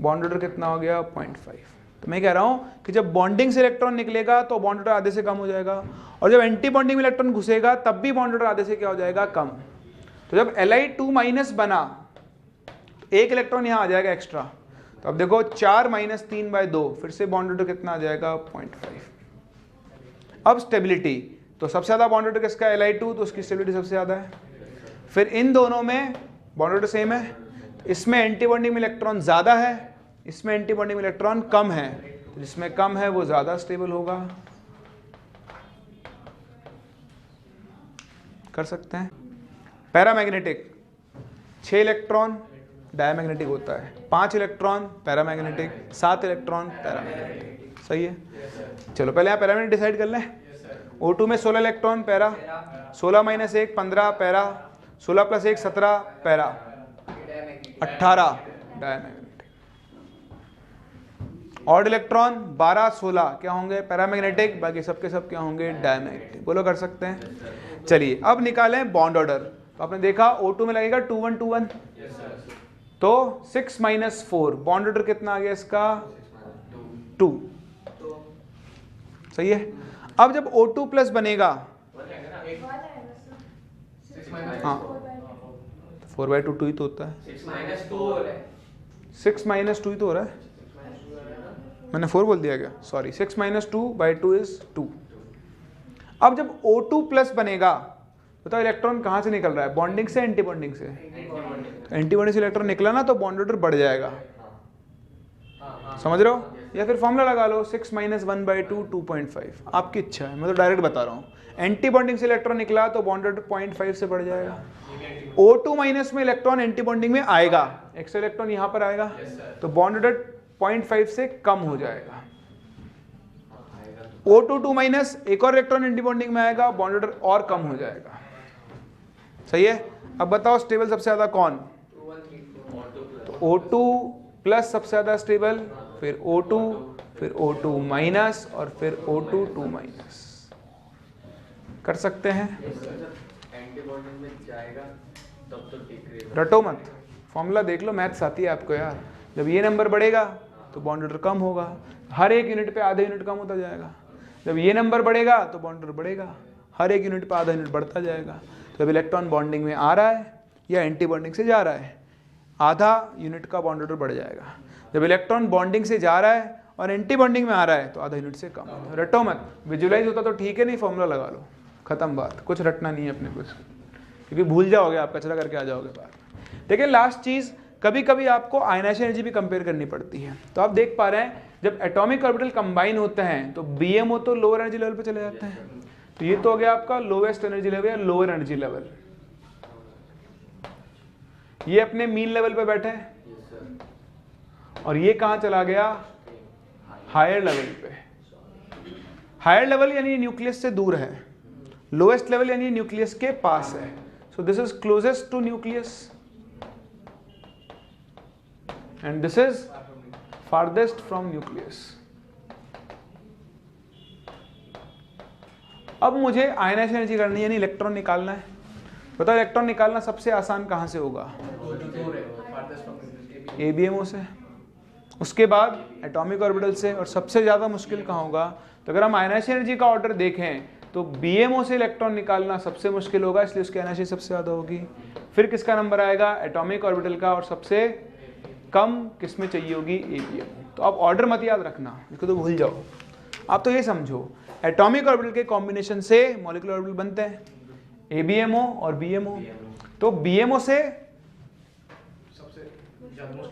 बॉन्ड ऑर्डर कितना हो गया 0.5। तो मैं कह रहा हूं कि जब बॉन्डिंग से इलेक्ट्रॉन निकलेगा तो बॉन्ड ऑर्डर आधे से कम हो जाएगा, और जब एंटी बॉन्डिंग में इलेक्ट्रॉन घुसेगा तब भी बॉन्ड ऑर्डर आधे से क्या हो जाएगा कम। तो जब Li2 माइनस बना तो एक इलेक्ट्रॉन यहाँ आ जाएगा एक्स्ट्रा, तो अब देखो 4 माइनस 3/2, फिर से बॉन्ड ऑर्डर कितना आ जाएगा 0.5। अब स्टेबिलिटी, तो सबसे ज्यादा बॉन्ड ऑर्डर किसका Li2, तो उसकी स्टेबिलिटी सबसे ज्यादा है। फिर इन दोनों में बॉन्ड ऑर्डर सेम है, इसमें एंटी बॉन्डिंग में इलेक्ट्रॉन ज्यादा है, इसमें एंटी बॉन्डिंग में इलेक्ट्रॉन कम है, तो जिसमें कम है वो ज्यादा स्टेबल होगा। कर सकते हैं। पैरामैग्नेटिक, 6 इलेक्ट्रॉन डायमैग्नेटिक होता है, 5 इलेक्ट्रॉन पैरामैग्नेटिक, 7 इलेक्ट्रॉन पैरामैग्नेटिक। सही है। चलो पहले यहाँ पैरामैग्नेटिक डिसाइड कर लें। O2 में 16 electron para, 16 - 1 15 para, 16 + 1 17 para, 18 diamagnetic. Odd electron 12 16 क्या होंगे पैरामैग्नेटिक, बाकी सबके सब क्या होंगे डायमैग्नेटिक। बोलो कर सकते हैं। चलिए अब निकालें बॉन्ड ऑर्डर। तो आपने देखा O2 में लगेगा 2 1 2 1, तो 6 - 4 बॉन्ड ऑर्डर कितना आ गया इसका 2। सही है। अब जब O2 प्लस बनेगा, हाँ 4/2 2 ही तो होता है, 6 - 2 ही तो हो रहा है। मैंने 4 बोल दिया क्या, सॉरी। 6 - 2/2 इज 2। अब जब O2 प्लस बनेगा, बताओ इलेक्ट्रॉन कहाँ से निकल रहा है, बॉन्डिंग से एंटी बॉन्डिंग से? तो एंटी बॉन्डिंग से इलेक्ट्रॉन निकला ना, तो बॉन्ड ऑर्डर बढ़ जाएगा। समझ रहे हो? या फिर फॉर्मूला लगा लो 6 - 1/2 2.5, आपकी इच्छा है, मैं तो डायरेक्ट बता रहा हूँ। एंटी बॉन्डिंग से इलेक्ट्रॉन निकला तो बॉन्ड ऑर्डर 0.5 से बढ़ जाएगा। O2 माइनस में इलेक्ट्रॉन एंटी बॉन्डिंग में आएगा, एक्स्ट्रा इलेक्ट्रॉन यहाँ पर आएगा, तो बॉन्ड ऑर्डर 0.5 से कम हो जाएगा। O2 2 माइनस एक और इलेक्ट्रॉन एंटी बॉन्डिंग में आएगा, बॉन्ड ऑर्डर और कम हो जाएगा। सही है। अब बताओ स्टेबल सबसे ज्यादा कौन? तो O2 प्लस सबसे ज्यादा स्टेबल, फिर O2, फिर O2 माइनस और फिर O2 2 माइनस। कर सकते हैं। रटो मत, फॉर्मूला देख लो, मैथ्स आती है आपको यार। जब ये नंबर बढ़ेगा तो बॉन्ड ऑर्डर कम होगा, हर एक यूनिट पे आधा यूनिट कम होता जाएगा। जब ये नंबर बढ़ेगा तो बॉन्ड ऑर्डर बढ़ेगा, हर एक यूनिट पे आधा यूनिट बढ़ता जाएगा। तो जब इलेक्ट्रॉन बॉन्डिंग में आ रहा है या एंटी बॉन्डिंग से जा रहा है, आधा यूनिट का बॉन्ड ऑर्डर बढ़ जाएगा। जब इलेक्ट्रॉन बॉन्डिंग से जा रहा है और एंटी बॉन्डिंग में आ रहा है तो आधा यूनिट से कम। रटो मत, विजुलाइज होता तो ठीक है, नहीं फॉर्मूला लगा लो, खत्म बात। कुछ रटना नहीं है अपने को, क्योंकि भूल जाओगे, आप कचरा करके आ जाओगे बाहर। देखिए लास्ट चीज, कभी कभी आपको आयनाइजेशन एनर्जी भी कंपेयर करनी पड़ती है। तो आप देख पा रहे हैं जब एटॉमिक ऑर्बिटल कंबाइन होते हैं तो BMO तो लोअर एनर्जी लेवल पे चले जाते हैं। तो ये तो हो गया आपका लोवेस्ट एनर्जी लेवल या लोअर एनर्जी लेवल। ये अपने मीन लेवल पे बैठे हैं और ये कहां चला गया, हायर लेवल पे। हायर लेवल यानी न्यूक्लियस से दूर है, लोएस्ट लेवल यानी न्यूक्लियस के पास है। So this is closest to nucleus and this is farthest from nucleus. अब मुझे आयनाइजेशन एनर्जी करनी है, यानी इलेक्ट्रॉन निकालना है। बताओ इलेक्ट्रॉन निकालना सबसे आसान कहां से होगा? ABMO से, उसके बाद एटॉमिक ऑर्बिटल से, और सबसे ज्यादा मुश्किल कहां होगा? तो अगर हम आयनाइजेशन एनर्जी का ऑर्डर देखें तो BMO से इलेक्ट्रॉन निकालना सबसे मुश्किल होगा, इसलिए उसकी एनर्जी सबसे ज्यादा होगी। फिर किसका नंबर आएगा? एटॉमिक ऑर्बिटल का, और सबसे कम किसमें चाहिए होगी? ABMO। तो आप ऑर्डर मत याद रखना, इसको तो भूल जाओ। आप तो ये समझो एटॉमिक ऑर्बिटल के कॉम्बिनेशन से मॉलिक्यूलर ऑर्बिटल बनते हैं, ABMO और BMO। तो BMO से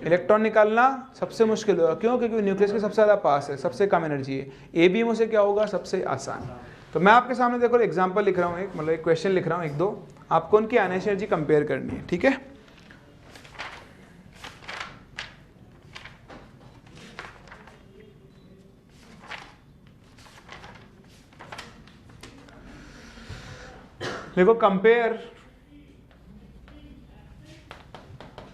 इलेक्ट्रॉन निकालना सबसे मुश्किल होगा, क्यों? क्योंकि न्यूक्लियस के सबसे ज्यादा पास है, सबसे कम एनर्जी है। ABMO से क्या होगा? सबसे आसान। तो मैं आपके सामने देखो एग्जांपल लिख रहा हूँ, एक मतलब एक क्वेश्चन लिख रहा हूँ, एक दो, आपको उनकी आयनाइजेशन एनर्जी कंपेयर करनी है, ठीक है? देखो कंपेयर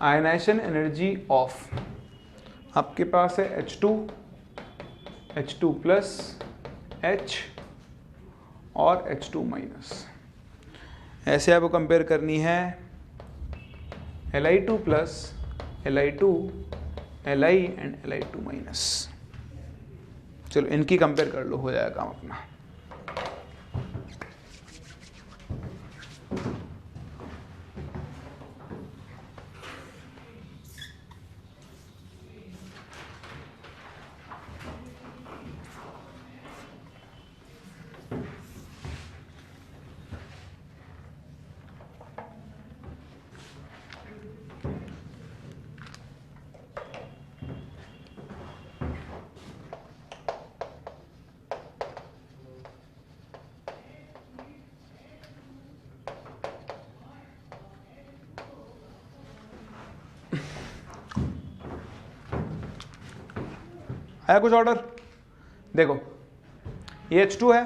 आयनाइजेशन एनर्जी ऑफ, आपके पास है H2 प्लस H और H2 माइनस। ऐसे आपको कंपेयर करनी है Li2 plus Li2 Li and Li2 minus. चलो इनकी कंपेयर कर लो, हो जाएगा काम अपना। आया कुछ ऑर्डर? देखो ये H2 है,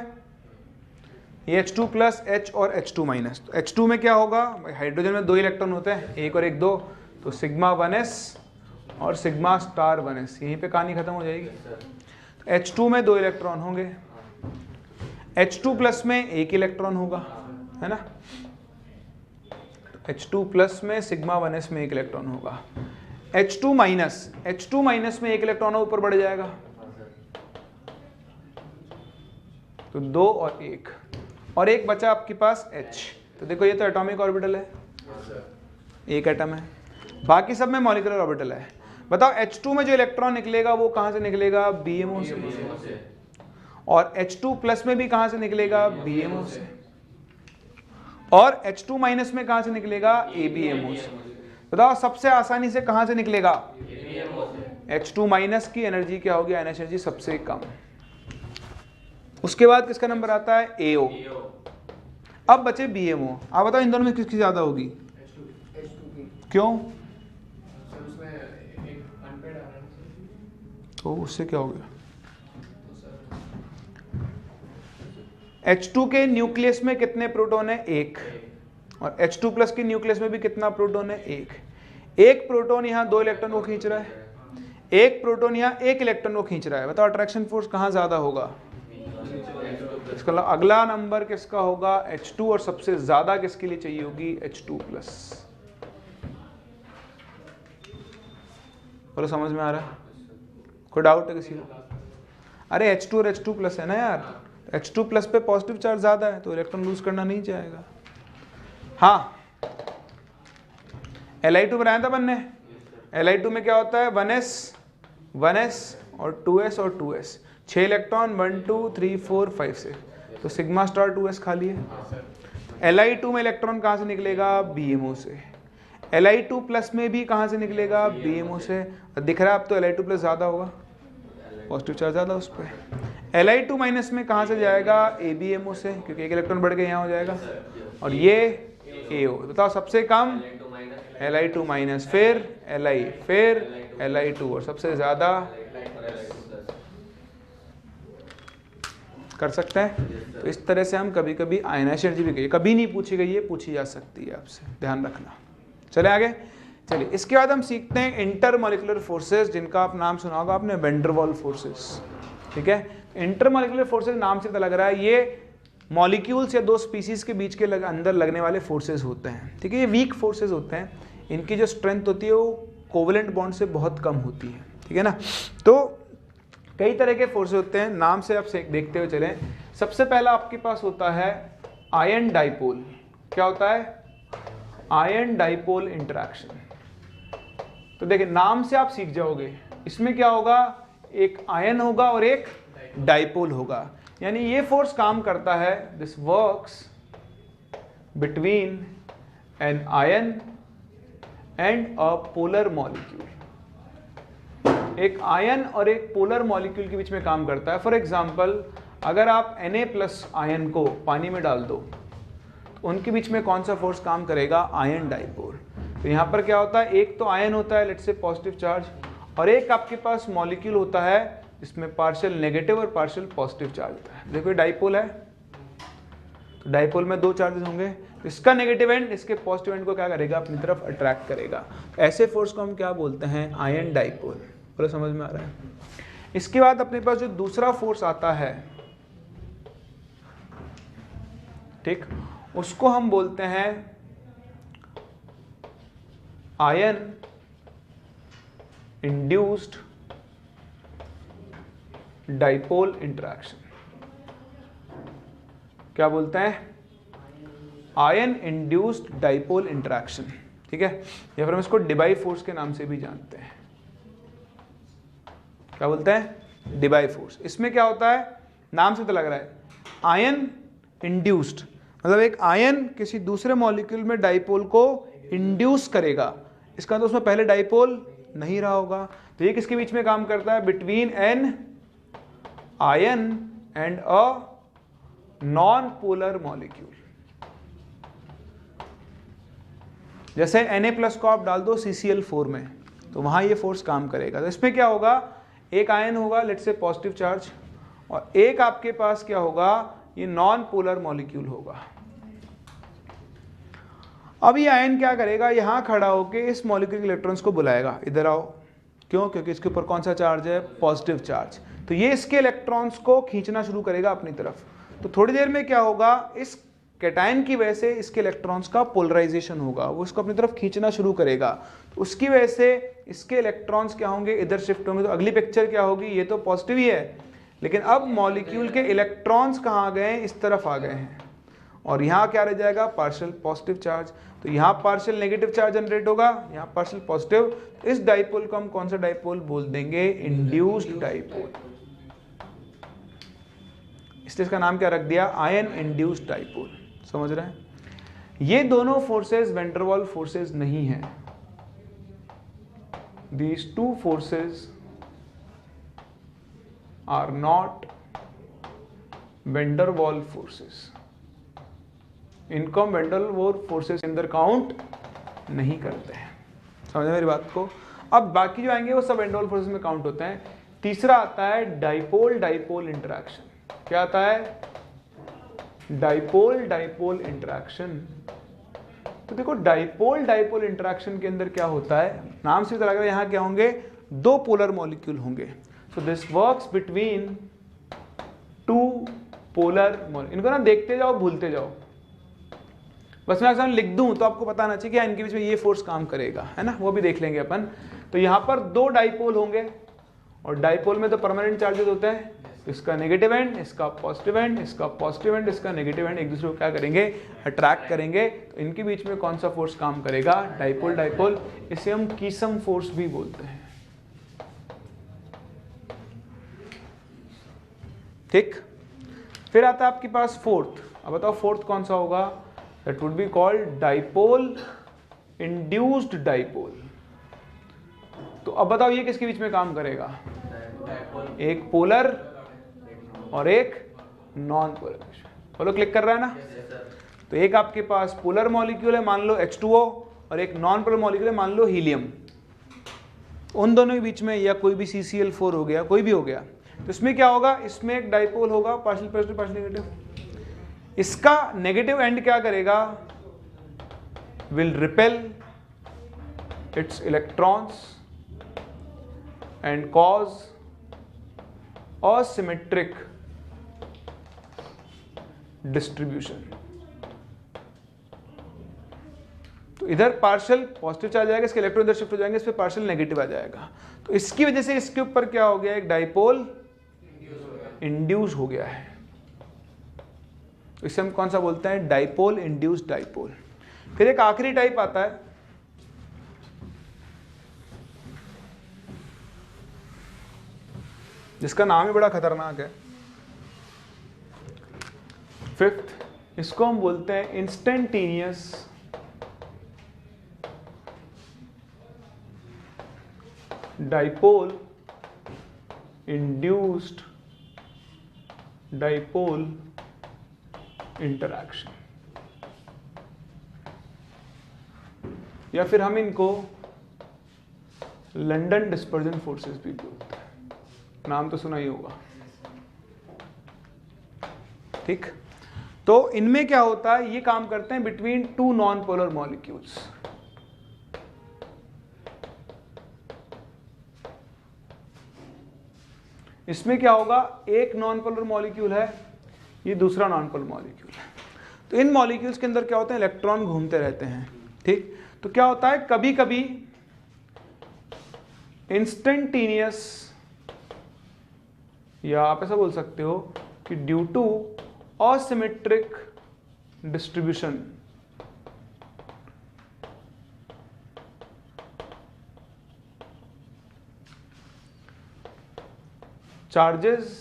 ये H2 प्लस H और H2 माइनस। तो H2 में क्या होगा, हाइड्रोजन में 2 इलेक्ट्रॉन होते हैं, 1 और 1 2, तो सिग्मा 1s और सिग्मा स्टार 1s, यहीं पे कहानी खत्म हो जाएगी। तो H2 में 2 इलेक्ट्रॉन होंगे, H2 प्लस में 1 इलेक्ट्रॉन होगा, है ना। H2 प्लस में सिग्मा 1s में 1 इलेक्ट्रॉन होगा। H2 माइनस में 1 इलेक्ट्रॉन ऊपर बढ़ जाएगा, तो 2 और 1, और एक बचा आपके पास H। तो देखो ये तो एटॉमिक ऑर्बिटल है, एक एटम है, बाकी सब में मॉलिक्यूलर ऑर्बिटल है। बताओ H2 में जो इलेक्ट्रॉन निकलेगा वो कहां से निकलेगा, BMO से, और H2 प्लस में भी कहां से निकलेगा, BMO से, और H2 माइनस में कहां से निकलेगा, ABMO से। बताओ सबसे आसानी से कहां से निकलेगा, H2 माइनस की एनर्जी क्या होगी, आयन एनर्जी सबसे कम। उसके बाद किसका नंबर आता है, AO। अब बचे BMO। आप बताओ इन दोनों में किसकी ज्यादा होगी, क्यों, तो उससे क्या हो गया, H2 के न्यूक्लियस में कितने प्रोटॉन है, 1, और H2 प्लस के न्यूक्लियस में भी कितना प्रोटॉन है, 1। एक प्रोटॉन यहाँ 2 इलेक्ट्रॉन को खींच रहा है, एक प्रोटॉन यहाँ 1 इलेक्ट्रॉन को खींच रहा है। बताओ अट्रैक्शन फोर्स कहाँ ज्यादा होगा, इसका अगला नंबर किसका होगा, H2, और सबसे ज्यादा किसके लिए चाहिए होगी, H2 प्लस। बोलो समझ में आ रहा है, कोई डाउट है किसी को? अरे H2 और H2 प्लस है ना यार, H2 प्लस पे पॉजिटिव चार्ज ज्यादा है तो इलेक्ट्रॉन लूज करना नहीं चाहेगा। हाँ Li2 बनाया था बनने, Li2 में क्या होता है, 1s और 2s और 2s, 6 इलेक्ट्रॉन 1 2 3 4 5 से, तो सिग्मा स्टार 2s खाली है। Li2 में इलेक्ट्रॉन कहाँ से निकलेगा, BMO से। Li2 प्लस में भी कहाँ से निकलेगा, BMO से। दिख रहा है अब तो Li2 प्लस ज़्यादा होगा, पॉजिटिव चार्ज ज़्यादा उस पर। Li2 माइनस में कहाँ से जाएगा, ABMO से, क्योंकि 1 इलेक्ट्रॉन बढ़ के यहाँ हो जाएगा, और ये AO। बताओ सबसे कम Li2 माइनस, फिर Li, फिर Li2, और सबसे ज़्यादा कर सकते हैं। तो इस तरह से हम कभी कभी आयनाइजेशन एनर्जी भी, कभी नहीं पूछी गई है, पूछी जा सकती है आपसे, ध्यान रखना। चले आगे, चलिए इसके बाद हम सीखते हैं इंटरमॉलिक्यूलर फोर्सेस, जिनका आप नाम सुना होगा आपने, वैन डर वाल्स फोर्सेस। ठीक है, इंटरमॉलिक्यूलर फोर्सेस नाम से पता लग रहा है ये मॉलिक्यूल्स या 2 स्पीसीज के बीच के अंदर लगने वाले फोर्सेस होते हैं। ठीक है, ये वीक फोर्सेस होते हैं, इनकी जो स्ट्रेंथ होती है वो कोवेलेंट बॉन्ड से बहुत कम होती है। ठीक है ना, तो कई तरह के फोर्सेस होते हैं, नाम से आप देखते हुए चलें। सबसे पहला आपके पास होता है आयन डाइपोल। क्या होता है, आयन डाइपोल इंटरैक्शन। तो देखिए नाम से आप सीख जाओगे, इसमें क्या होगा, एक आयन होगा और एक डाइपोल होगा। यानी ये फोर्स काम करता है, this works between an ion and a polar molecule. एक आयन और एक पोलर मॉलिक्यूल के बीच में काम करता है। फॉर एग्जाम्पल, अगर आप Na+ आयन को पानी में डाल दो तो उनके बीच में कौन सा फोर्स काम करेगा, आयन डाइपोल। तो यहाँ पर क्या होता है, एक तो आयन होता है लेट्स से पॉजिटिव चार्ज, और एक आपके पास मॉलिक्यूल होता है इसमें पार्शियल नेगेटिव और पार्शियल पॉजिटिव चार्ज होता है। देखो डाइपोल है, तो डाइपोल में 2 चार्जेस होंगे, इसका नेगेटिव एंड इसके पॉजिटिव एंड को क्या करेगा, अपनी तरफ अट्रैक्ट करेगा। ऐसे फोर्स को हम क्या बोलते हैं, आयन डाइपोल। पूरा समझ में आ रहा है। इसके बाद अपने पास जो दूसरा फोर्स आता है, ठीक, उसको हम बोलते हैं आयन इंड्यूस्ड डाइपोल इंटरैक्शन। क्या बोलते हैं, आयन इंड्यूस्ड डाइपोल इंटरैक्शन। ठीक है, या फिर हम इसको डिबाई फोर्स के नाम से भी जानते हैं। क्या बोलते हैं, डिबाई फोर्स। इसमें क्या होता है, नाम से तो लग रहा है आयन इंड्यूस्ड, मतलब एक आयन किसी दूसरे मॉलिक्यूल में डाइपोल को इंड्यूस करेगा, इसका तो उसमें पहले डाइपोल नहीं रहा होगा। तो ये किसके बीच में काम करता है, between an ion and a non polar molecule. जैसे Na+ को आप डाल दो CCl4 में, तो वहां ये फोर्स काम करेगा। तो इसमें क्या होगा, एक आयन होगा लेट्स से पॉजिटिव चार्ज, और एक आपके पास क्या होगा, ये नॉन पोलर मॉलिक्यूल होगा। अब ये आयन क्या करेगा, यहां खड़ा होकर इस मॉलिक्यूल के इलेक्ट्रॉन्स को बुलाएगा, इधर आओ। क्यों? क्योंकि इसके ऊपर कौन सा चार्ज है, पॉजिटिव चार्ज। तो ये इसके इलेक्ट्रॉन्स को खींचना शुरू करेगा अपनी तरफ। तो थोड़ी देर में क्या होगा, इस कैटायन की वजह से इसके इलेक्ट्रॉन्स का पोलराइजेशन होगा, वो इसको अपनी तरफ खींचना शुरू करेगा। तो उसकी वजह से इसके इलेक्ट्रॉन्स क्या होंगे, इधर शिफ्ट होंगे। तो अगली पिक्चर क्या होगी, ये तो पॉजिटिव ही है, लेकिन अब मॉलिक्यूल के इलेक्ट्रॉन्स कहाँ आ गए हैं, इस तरफ आ गए हैं, और यहाँ क्या रह जाएगा, पार्शियल पॉजिटिव चार्ज। तो यहाँ पार्शियल नेगेटिव चार्ज जनरेट होगा, यहाँ पार्शियल पॉजिटिव। इस डाइपोल को हम कौन सा डाइपोल बोल देंगे, इंड्यूस्ड डाइपोल। इसलिए इसका नाम क्या रख दिया, आयन इंड्यूस्ड डाइपोल। समझ रहे हैं? ये दोनों फोर्सेस वैन डर वाल फोर्सेस नहीं है। These two forces are not van der Waals forces. इनको हम वैन डर वाल फोर्सेस के अंदर काउंट नहीं करते हैं। समझे मेरी बात को? अब बाकी जो आएंगे वो सब वैन डर वाल फोर्सेस में काउंट होते हैं। तीसरा आता है डाइपोल डाइपोल इंटरैक्शन। क्या आता है, डाइपोल डाइपोल इंटरैक्शन। तो देखो डाइपोल डाइपोल इंटरैक्शन के अंदर क्या होता है, नाम से पता लग रहा है यहाँ क्या होंगे, दो पोलर मॉलिक्यूल होंगे। So this works between two polar molecule. इनको ना देखते जाओ भूलते जाओ, बस मैं अगर लिख दूं तो आपको पता ना चाहिए कि इनके बीच में ये फोर्स काम करेगा, है ना, वो भी देख लेंगे अपन। तो यहाँ पर दो डाइपोल होंगे, और डाइपोल में तो परमानेंट चार्जेस होते हैं, इसका नेगेटिव एंड, इसका पॉजिटिव एंड, इसका पॉजिटिव एंड, इसका नेगेटिव एंड एक दूसरे को क्या करेंगे, अट्रैक्ट करेंगे। तो इनके बीच में कौन सा फोर्स काम करेगा, डाइपोल डाइपोल। इसे हम कीसम फोर्स भी बोलते हैं। ठीक, फिर आता है आपके पास फोर्थ। अब बताओ फोर्थ कौन सा होगा, that would be called dipole induced dipole. तो अब बताओ ये किसके बीच में काम करेगा, एक पोलर और एक नॉन पोलर। फॉलो क्लिक कर रहा है ना? तो एक आपके पास पोलर मॉलिक्यूल है मान लो H2O, और एक नॉन पोलर मॉलिक्यूल है मान लो हीलियम। उन दोनों के बीच में, या कोई भी CCl4 हो गया, कोई भी हो गया, तो इसमें क्या होगा, इसमें एक डाइपोल होगा, पार्शियल पॉजिटिव पार्शियल नेगेटिव। इसका नेगेटिव एंड क्या करेगा, will repel it's electrons and cause asymmetric distribution. तो इधर पार्शियल पॉजिटिव चार्ज आएगा, इसके इलेक्ट्रॉन इधर शिफ्ट हो जाएंगे, इस पे पार्शियल नेगेटिव आ जाएगा। तो इसकी वजह से इसके ऊपर क्या हो गया, एक डाइपोल इंड्यूस हो गया है। तो इसे हम कौन सा बोलते हैं, डाइपोल इंड्यूस्ड डाइपोल। फिर एक आखिरी टाइप आता है, जिसका नाम ही बड़ा खतरनाक है, फिफ्थ। इसको हम बोलते हैं instantaneous dipole induced dipole interaction, या फिर हम इनको लंदन डिस्पर्जन फोर्सेस भी बोलते हैं। नाम तो सुना ही होगा। ठीक, तो इनमें क्या होता है, ये काम करते हैं between two non polar molecules. इसमें क्या होगा, एक नॉन पोलर मॉलिक्यूल है, ये दूसरा नॉन पोलर मॉलिक्यूल है। तो इन मॉलिक्यूल्स के अंदर क्या होता है, इलेक्ट्रॉन घूमते रहते हैं। ठीक, तो क्या होता है, कभी कभी इंस्टेंटेनियस, या आप ऐसा बोल सकते हो कि due to asymmetric distribution, charges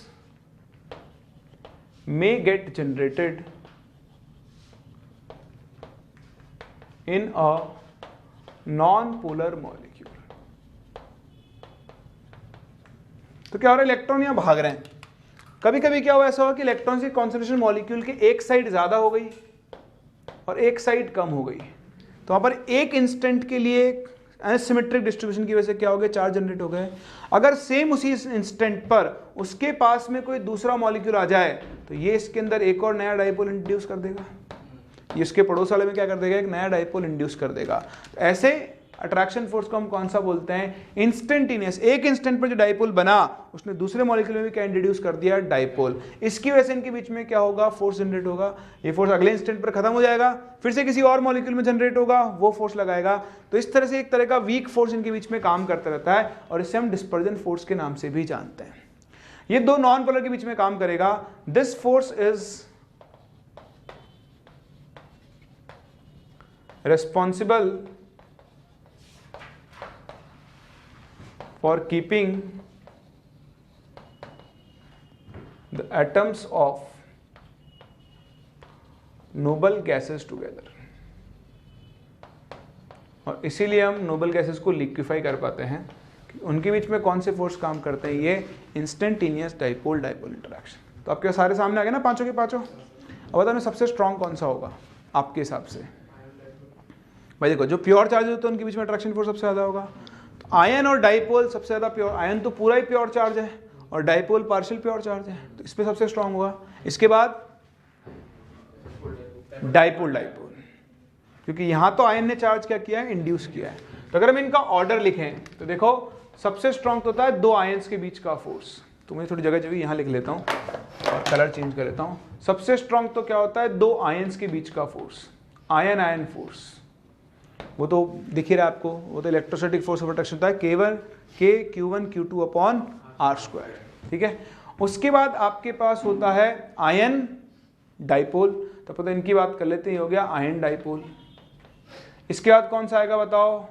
may get generated in a non-polar molecule। तो क्या हो रहा है, इलेक्ट्रॉन यहां भाग रहे हैं। कभी कभी क्या हुआ, ऐसा हुआ कि इलेक्ट्रॉन की कॉन्सेंट्रेशन मॉलिक्यूल के एक साइड ज्यादा हो गई और एक साइड कम हो गई। तो वहां पर एक इंस्टेंट के लिए एसिमेट्रिक डिस्ट्रीब्यूशन की वजह से क्या हो गया, चार्ज जनरेट हो गए। अगर सेम उसी इंस्टेंट पर उसके पास में कोई दूसरा मॉलिक्यूल आ जाए तो ये इसके अंदर एक और नया डाइपोल इंट्रोड्यूस कर देगा, ये इसके पड़ोस वाले में क्या कर देगा, एक नया डाइपोल इंड्यूस कर देगा। ऐसे अट्रैक्शन फोर्स को हम कौन सा बोलते हैं, इंस्टेंटेनियस। एक इंस्टेंट पर जो डाइपोल बना उसने दूसरे मॉलिक्यूल में भी क्या इंट्रोड्यूस कर दिया, डाइपोल। इसकी वजह से इनके बीच में क्या होगा, फोर्स जनरेट होगा। ये फोर्स अगले इंस्टेंट पर खत्म हो जाएगा, फिर से किसी और मॉलिक्यूल में जनरेट होगा, वो फोर्स लगाएगा। तो इस तरह से एक तरह का वीक फोर्स इनके बीच में काम करता रहता है और इसे हम डिस्पर्जन फोर्स के नाम से भी जानते हैं। ये दो नॉन पोलर के बीच में काम करेगा। This force is responsible for keeping the atoms of noble gases together, और इसीलिए हम नोबल गैसेस को लिक्विफाई कर पाते हैं। उनके बीच में कौन से फोर्स काम करते हैं, ये इंस्टेंटेनियस डाइपोल डाइपोल इंटरेक्शन। तो आपके सारे सामने आ गए ना पांचों के पांचों। अब बताओ सबसे स्ट्रॉन्ग कौन सा होगा आपके हिसाब से। भाई देखो, जो प्योर चार्ज होते हैं उनके बीच में अट्रैक्शन फोर्स सबसे ज़्यादा होगा। तो आयन और डाइपोल सबसे ज़्यादा प्योर, आयन तो पूरा ही प्योर चार्ज है और डाइपोल पार्शियल प्योर चार्ज है, तो इस पर सबसे स्ट्रॉन्ग होगा। इसके बाद डाइपोल डाइपोल, क्योंकि यहाँ तो आयन ने चार्ज क्या किया है, इंड्यूस किया है। तो अगर हम इनका ऑर्डर लिखें तो देखो सबसे स्ट्रॉन्ग तो होता है दो आयन्स के बीच का फोर्स। तो मैं थोड़ी जगह जगह यहाँ लिख लेता हूँ और कलर चेंज कर लेता हूँ। सबसे स्ट्रॉन्ग तो क्या होता है, दो आयन्स के बीच का फोर्स, आयन आयन फोर्स। वो तो दिख ही रहा है आपको, वो तो इलेक्ट्रोस्टैटिक फोर्स ऑफ अट्रैक्शन होता है K1 Q1 Q2 upon R²। ठीक है। उसके बाद आपके पास होता है आयन डाइपोल, तो पता इनकी बात कर लेते हैं, हो गया आयन डाइपोल। इसके बाद कौन सा आएगा बताओ,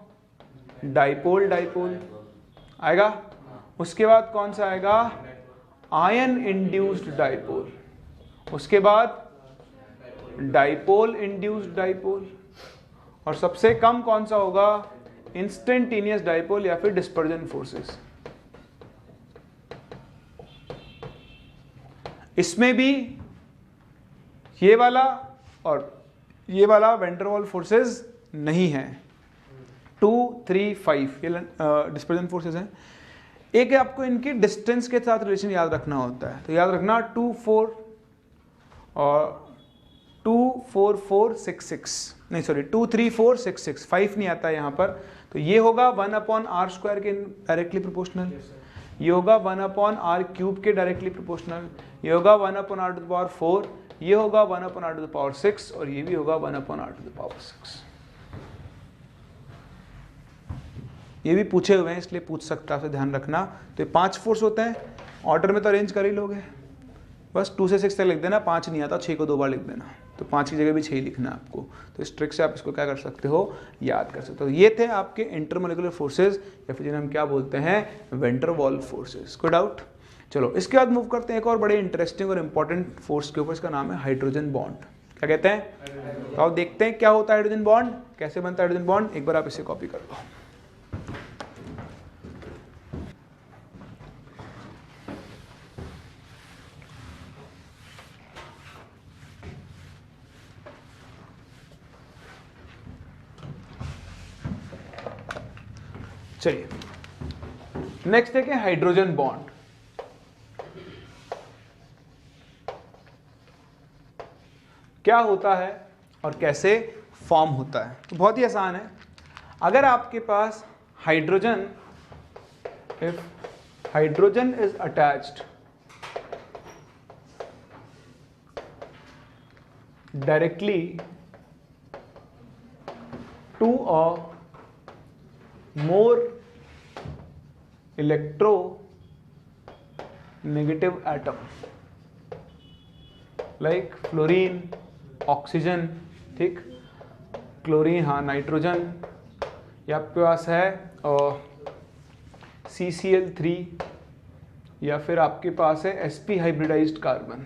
डाइपोल डाइपोल आएगा। उसके बाद कौन सा आएगा, आयन इंड्यूस्ड डाइपोल। उसके बाद डाइपोल इंड्यूस्ड डाइपोल, और सबसे कम कौन सा होगा, इंस्टेंटेनियस डाइपोल या फिर डिस्पर्जन फोर्सेस। इसमें भी ये वाला और ये वाला वैन डर वाल फोर्सेस नहीं है। 2, 3, 5 ये डिस्पर्जन फोर्सेस हैं। एक आपको इनकी डिस्टेंस के साथ रिलेशन याद रखना होता है, तो याद रखना 2, 4 और 2, 4, 4, 6, 6 नहीं सॉरी 2, 3, 4, 6, 6 5 नहीं आता है यहाँ पर। तो ये होगा 1/r² के डायरेक्टली प्रोपोर्शनल, ये होगा 1/r³ के डायरेक्टली प्रोपोर्शनल, ये होगा 1/r⁴, ये होगा 1/r�6 और ये भी होगा 1/r�6। ये भी पूछे हुए हैं इसलिए पूछ सकता है, ध्यान रखना। तो ये 5 फोर्स होते हैं, ऑर्डर में तो अरेंज कर ही लोगे, बस 2 से 6 तक लिख देना। 5 नहीं आता, 6 को 2 बार लिख देना, तो 5 की जगह भी 6 लिखना है आपको। तो इस ट्रिक से आप इसको क्या कर सकते हो, याद कर सकते हो। ये थे आपके इंटरमोलिकुलर फोर्सेज या फिर जिन्हें हम क्या बोलते हैं, वैन डर वाल फोर्सेज। कोई डाउट? चलो इसके बाद मूव करते हैं एक और बड़े इंटरेस्टिंग और इंपॉर्टेंट फोर्स के ऊपर, इसका नाम है हाइड्रोजन बॉन्ड। क्या कहते हैं? तो आप देखते हैं क्या होता है हाइड्रोजन बॉन्ड, कैसे बनता है हाइड्रोजन बॉन्ड। एक बार आप इसे कॉपी कर लो। चलिए नेक्स्ट देखें हाइड्रोजन बॉन्ड। क्या होता है और कैसे फॉर्म होता है, तो बहुत ही आसान है। अगर आपके पास hydrogen, if hydrogen is attached directly to a more electronegative atom like fluorine, oxygen, ठीक, क्लोरीन, हाँ नाइट्रोजन, या आपके पास है CCl3, या फिर आपके पास है sp हाइब्रिडाइज्ड कार्बन।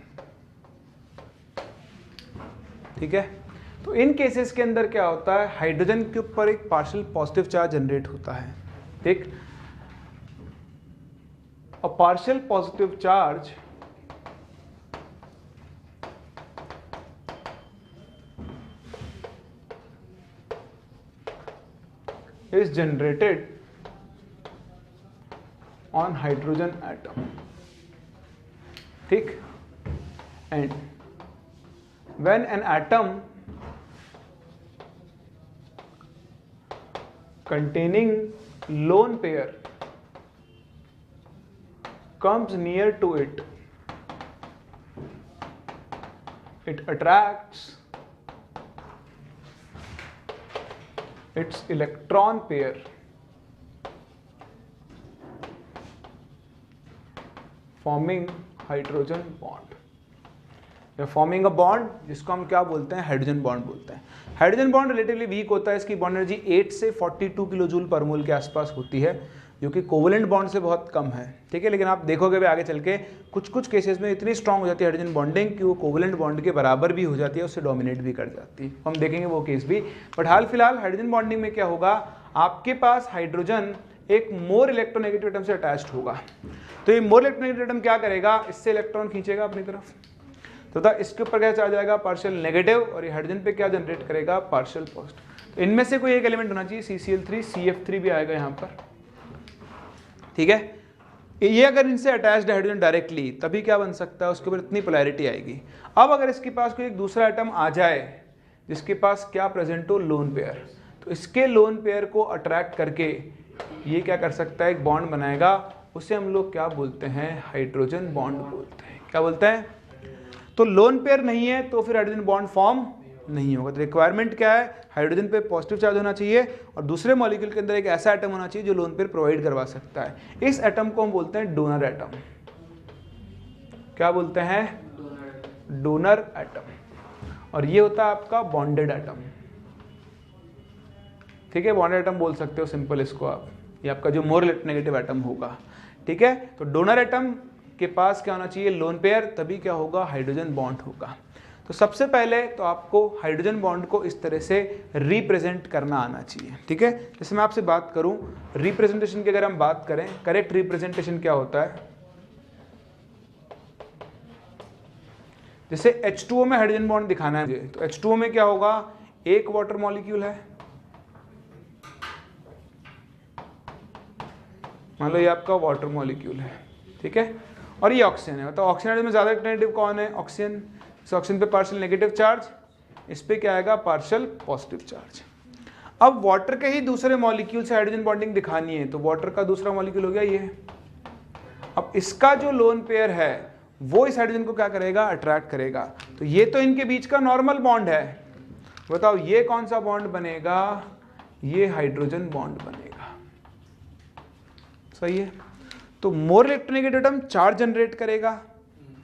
ठीक है। तो इन केसेस के अंदर क्या होता है, हाइड्रोजन के ऊपर एक पार्शियल पॉजिटिव चार्ज जनरेट होता है। ठीक, और partial positive charge is generated on hydrogen atom. ठीक, and when an atom containing lone pair comes near to it, it attracts its electron pair forming hydrogen bond या forming a bond, जिसको हम क्या बोलते हैं, हाइड्रोजन बॉन्ड बोलते हैं। Hydrogen bond relatively week होता है, इसकी बॉन्ड एनर्जी 8 से 42 किलो जूल पर मोल के आसपास होती है, जो कि कोवेलेंट बॉन्ड से बहुत कम है। ठीक है, लेकिन आप देखोगे भी आगे चल के कुछ केसेस में इतनी स्ट्रांग हो जाती है हाइड्रोजन बॉन्डिंग कि वो कोवेलेंट बॉन्ड के बराबर भी हो जाती है, उससे डोमिनेट भी कर जाती है। हम देखेंगे वो केस भी। बट हाल फिलहाल हाइड्रोजन बॉन्डिंग में क्या होगा, आपके पास हाइड्रोजन एक मोर इलेक्ट्रोनेगेटिव एटम से अटैच्ड होगा। तो ये मोर इलेक्ट्रोनेगेटिव एटम क्या करेगा, इससे इलेक्ट्रॉन खींचेगा अपनी तरफ, तो इसके ऊपर क्या चार्ज आएगा, पार्शियल नेगेटिव, और ये हाइड्रोजन पे क्या जनरेट करेगा, पार्शियल पॉजिटिव। तो इनमें से कोई एक एलिमेंट होना चाहिए, CCl3, CF3 भी आएगा यहाँ पर। ठीक है, ये अगर इनसे अटैच्ड हाइड्रोजन डायरेक्टली, तभी क्या बन सकता है, उसके ऊपर इतनी पोलैरिटी आएगी। अब अगर इसके पास कोई एक दूसरा एटम आ जाए जिसके पास क्या प्रेजेंट हो, लोन पेयर, तो इसके लोन पेयर को अट्रैक्ट करके ये क्या कर सकता है, एक बॉन्ड बनाएगा, उसे हम लोग क्या बोलते हैं, हाइड्रोजन बॉन्ड बोलते हैं। क्या बोलते हैं, तो लोन पेयर नहीं है तो फिर हाइड्रोजन बॉन्ड फॉर्म नहीं होगा। तो रिक्वायरमेंट क्या है, हाइड्रोजन पे पॉजिटिव चार्ज होना चाहिए और दूसरे मॉलिक्यूल के अंदर एक ऐसा एटम होना चाहिए जो लोन पेयर प्रोवाइड करवा सकता है। इस एटम को हम बोलते हैं डोनर एटम। क्या बोलते हैं, डोनर एटम। और ये होता है आपका बॉन्डेड एटम। ठीक है, बॉन्डेड एटम बोल सकते हो सिंपल इसको आप, ये आपका जो मोर इलेक्ट्रोनेगेटिव एटम होगा। ठीक है, तो डोनर एटम के पास क्या होना चाहिए, लोन पेयर, तभी क्या होगा, हाइड्रोजन बॉन्ड होगा। तो सबसे पहले तो आपको हाइड्रोजन बॉन्ड को इस तरह से रिप्रेजेंट करना आना चाहिए। ठीक है, जैसे मैं आपसे बात करूं रिप्रेजेंटेशन की, अगर हम बात करें करेक्ट रिप्रेजेंटेशन क्या होता है, जैसे H2O में हाइड्रोजन बॉन्ड दिखाना है मुझे, तो H2O में क्या होगा, एक वाटर मॉलिक्यूल है, मान लो ये आपका वाटर मॉलिक्यूल है। ठीक है, और ये ऑक्सीजन है, मतलब ऑक्सीजन में ज्यादा अल्टरनेटिव कौन है, ऑक्सीजन। ऑक्सीजन पे पार्शियल नेगेटिव चार्ज, इस पे क्या आएगा, पार्शियल पॉजिटिव चार्ज। अब वाटर के ही दूसरे मॉलिक्यूल से हाइड्रोजन बॉन्डिंग दिखानी है, तो वाटर का दूसरा मॉलिक्यूल हो गया ये। अब इसका जो लोन पेयर है वो इस हाइड्रोजन को क्या करेगा, अट्रैक्ट करेगा। तो ये तो इनके बीच का नॉर्मल बॉन्ड है, बताओ ये कौन सा बॉन्ड बनेगा, ये हाइड्रोजन बॉन्ड बनेगा। सही है, तो more electronegative atom charge generate करेगा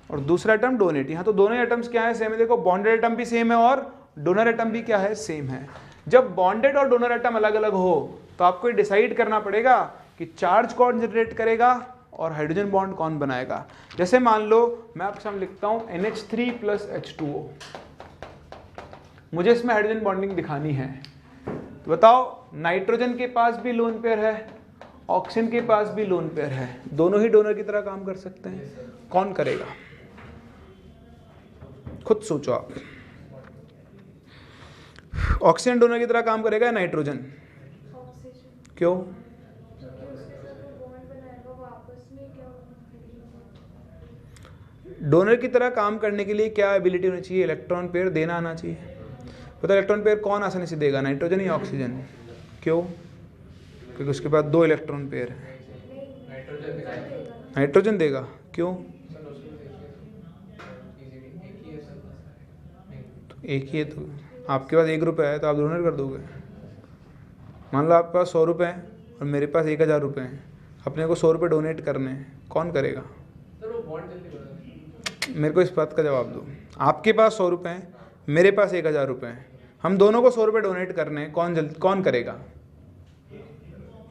और दूसरा एटम डोनेट। यहाँ तो दोनों एटम्स क्या है, सेम है। देखो बॉन्डेड एटम भी सेम है और डोनर एटम भी क्या है, सेम है। जब बॉन्डेड और डोनर एटम अलग अलग हो तो आपको डिसाइड करना पड़ेगा कि चार्ज कौन जनरेट करेगा और हाइड्रोजन बॉन्ड कौन बनाएगा। जैसे मान लो मैं आपके सामने लिखता हूँ NH3 + H2O, मुझे इसमें हाइड्रोजन बॉन्डिंग दिखानी है, तो बताओ नाइट्रोजन के पास भी लोन पेयर है, ऑक्सीजन के पास भी लोन पेयर है, दोनों ही डोनर की तरह काम कर सकते हैं, कौन करेगा, खुद सोचो आप। ऑक्सीजन डोनर की तरह काम करेगा या नाइट्रोजन, क्यों, डोनर की तरह काम करने के लिए क्या एबिलिटी होनी चाहिए, इलेक्ट्रॉन पेयर देना आना चाहिए। पता इलेक्ट्रॉन पेयर कौन आसानी से देगा, नाइट्रोजन या ऑक्सीजन, क्यों, क्योंकि उसके पास 2 इलेक्ट्रॉन पेयर है। नाइट्रोजन देगा, क्यों, तो एक ही है, तो आपके पास 1 रुपये है तो आप डोनर कर दोगे। मान लो आपके पास 100 रुपये हैं और मेरे पास 1000 रुपये हैं, अपने को 100 रुपये डोनेट करने हैं, कौन करेगा, मेरे को इस बात का जवाब दो। आपके पास 100 रुपये हैं, मेरे पास 1000 रुपये हैं, हम दोनों को 100 रुपये डोनेट करने हैं, कौन करेगा,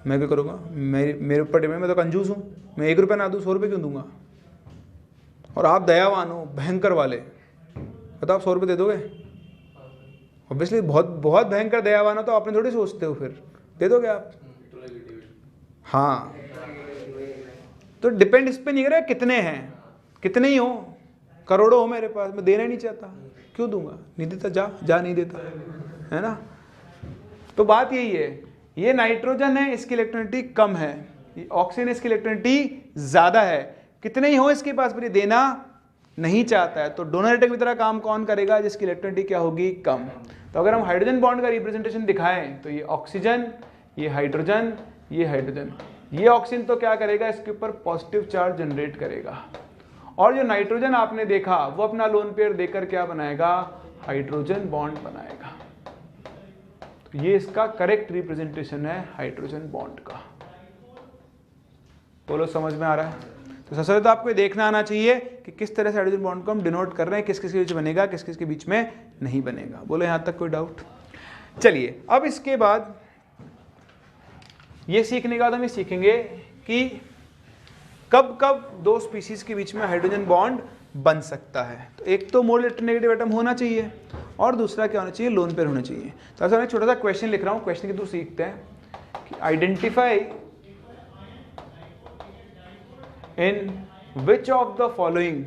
मैं भी करूँगा। मेरे ऊपर डिपेंड, मैं तो कंजूस हूँ, मैं 1 रुपये ना दूँ 100 रुपये क्यों दूंगा। और आप दयावान हो, भयंकर वाले, बताओ आप 100 रुपये दे दोगे, ऑब्वियसली बहुत भयंकर दयावान हो तो आपने थोड़ी सोचते हो, फिर दे दोगे आप। हाँ, तो डिपेंड इस पर नहीं कर रहा कितने हैं, कितने ही हो, करोड़ों हो मेरे पास, मैं देना ही नहीं चाहता, क्यों दूंगा, नहीं देता, जा नहीं देता, है ना। तो बात यही है, ये नाइट्रोजन है, इसकी इलेक्ट्रॉनिटी कम है, ऑक्सीजन इसकी इलेक्ट्रॉनिटी ज्यादा है, कितने ही हो इसके पास पर ये देना नहीं चाहता है, तो डोनर की तरह काम कौन करेगा, जिसकी इलेक्ट्रॉनिटी क्या होगी, कम। तो अगर हम हाइड्रोजन बॉन्ड का रिप्रेजेंटेशन दिखाएं तो ये ऑक्सीजन, ये हाइड्रोजन, ये हाइड्रोजन, ये ऑक्सीजन तो क्या करेगा, इसके ऊपर पॉजिटिव चार्ज जनरेट करेगा, और जो नाइट्रोजन आपने देखा वो अपना लोन पेयर देकर क्या बनाएगा, हाइड्रोजन बॉन्ड बनाएगा। तो ये इसका करेक्ट रिप्रेजेंटेशन है हाइड्रोजन बॉन्ड का। बोलो समझ में आ रहा है? तो सबसे पहले तो आपको ये देखना आना चाहिए कि किस तरह से हाइड्रोजन बॉन्ड को हम डिनोट कर रहे हैं, किस किस के बीच बनेगा, किस किस के बीच में नहीं बनेगा। बोलो यहां तक कोई डाउट? चलिए अब इसके बाद ये सीखने के बाद हम ये सीखेंगे कि कब कब दो स्पीशीज के बीच में हाइड्रोजन बॉन्ड बन सकता है। तो एक तो मोल इलेक्ट्रोनेगेटिव एटम होना चाहिए और दूसरा क्या होना चाहिए, लोन पेयर होना चाहिए। तो ऐसा मैं छोटा सा क्वेश्चन लिख रहा हूँ, क्वेश्चन के थ्रू सीखते हैं कि identify in which of the following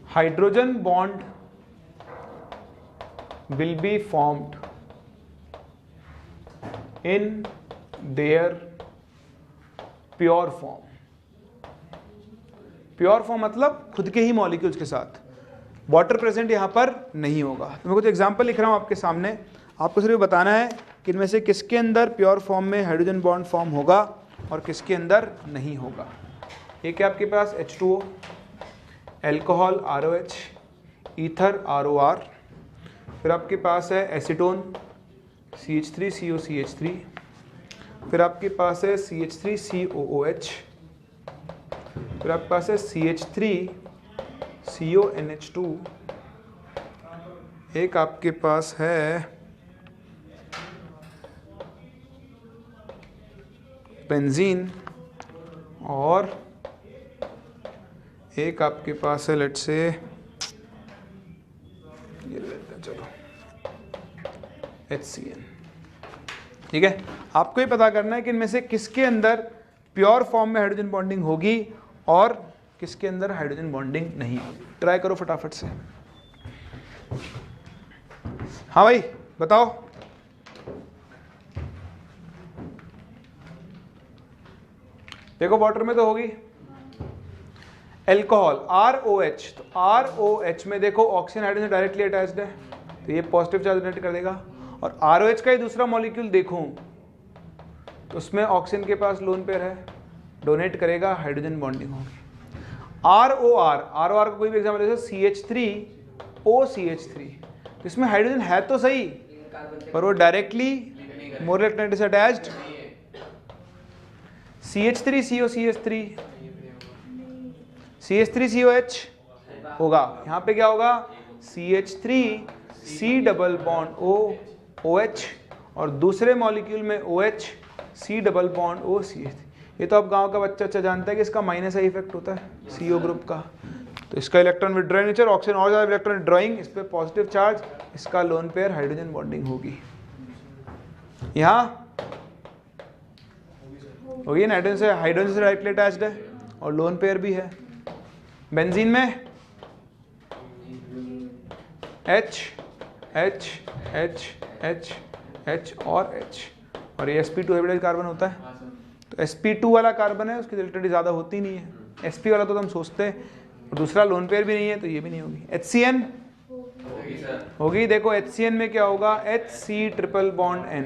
hydrogen bond will be formed in their pure form। Pure form मतलब खुद के ही मॉलिक्यूल्स के साथ, वाटर प्रेजेंट यहां पर नहीं होगा। तो मैं कुछ एग्जांपल लिख रहा हूं आपके सामने, आपको सिर्फ बताना है कि इनमें से किसके अंदर प्योर फॉर्म में हाइड्रोजन बॉन्ड फॉर्म होगा और किसके अंदर नहीं होगा। एक है आपके पास H2O, alcohol ROH, ether ROR, फिर आपके पास है एसीटोन CH3COCH3, फिर आपके पास है CH3COOH, फिर आपके पास है CH3CONH2, एक आपके पास है बेंजीन, और एक आपके पास है लेट्स से ये लेते हैं चलो HCl। ठीक है, आपको ये पता करना है कि इनमें से किसके अंदर प्योर फॉर्म में हाइड्रोजन बॉन्डिंग होगी और किसके अंदर हाइड्रोजन बॉन्डिंग नहीं होगी। ट्राई करो फटाफट से। हाँ भाई बताओ। देखो वाटर में तो होगी, एल्कोहल ROH, तो ROH में देखो ऑक्सीजन हाइड्रोजन डायरेक्टली अटैच्ड है, तो ये पॉजिटिव चार्ज जनरेट कर देगा। और ROH का ही दूसरा मॉलिक्यूल देखूं तो उसमें ऑक्सीजन के पास लोन पेयर है, डोनेट करेगा, हाइड्रोजन बॉन्डिंग होगी। ROR का कोई भी एग्जांपल जैसे CH3OCH3, तो इसमें हाइड्रोजन है तो सही पर वो डायरेक्टली मोर इलेक्ट्रोनेगेटिव से अटैच्ड। CH3COCH3, CH3COH होगा, यहाँ पे क्या होगा, CH3C डबल बॉन्ड OH, और दूसरे मॉलिक्यूल में OH C double bond OCH3। ये तो अब गांव का बच्चा अच्छा जानता है कि इसका माइनस आई इफेक्ट होता है CO ग्रुप का। तो इसका इलेक्ट्रॉन विड्रॉइंग नेचर, ऑक्सीजन और ज्यादा इलेक्ट्रॉन ड्रॉइंग, इस पे पॉजिटिव चार्ज, इसका लोन पेयर हाइड्रोजन बॉन्डिंग होगी। यहाँ होगी नाइट्रोजन से, हाइड्रोजन से डायरेक्टली अटैच्ड है और लोन पेयर भी है। बेंजीन में H H H H H और H, और ये sp2 हाइब्रिडाइज्ड कार्बन होता है। तो sp2 वाला कार्बन है, उसकी इलेक्ट्रिसिटी ज़्यादा होती नहीं है, sp वाला तो हम सोचते हैं, और दूसरा लोन पेयर भी नहीं है तो ये भी नहीं होगी। HCN होगी, देखो HCN में क्या होगा, HC triple bond N,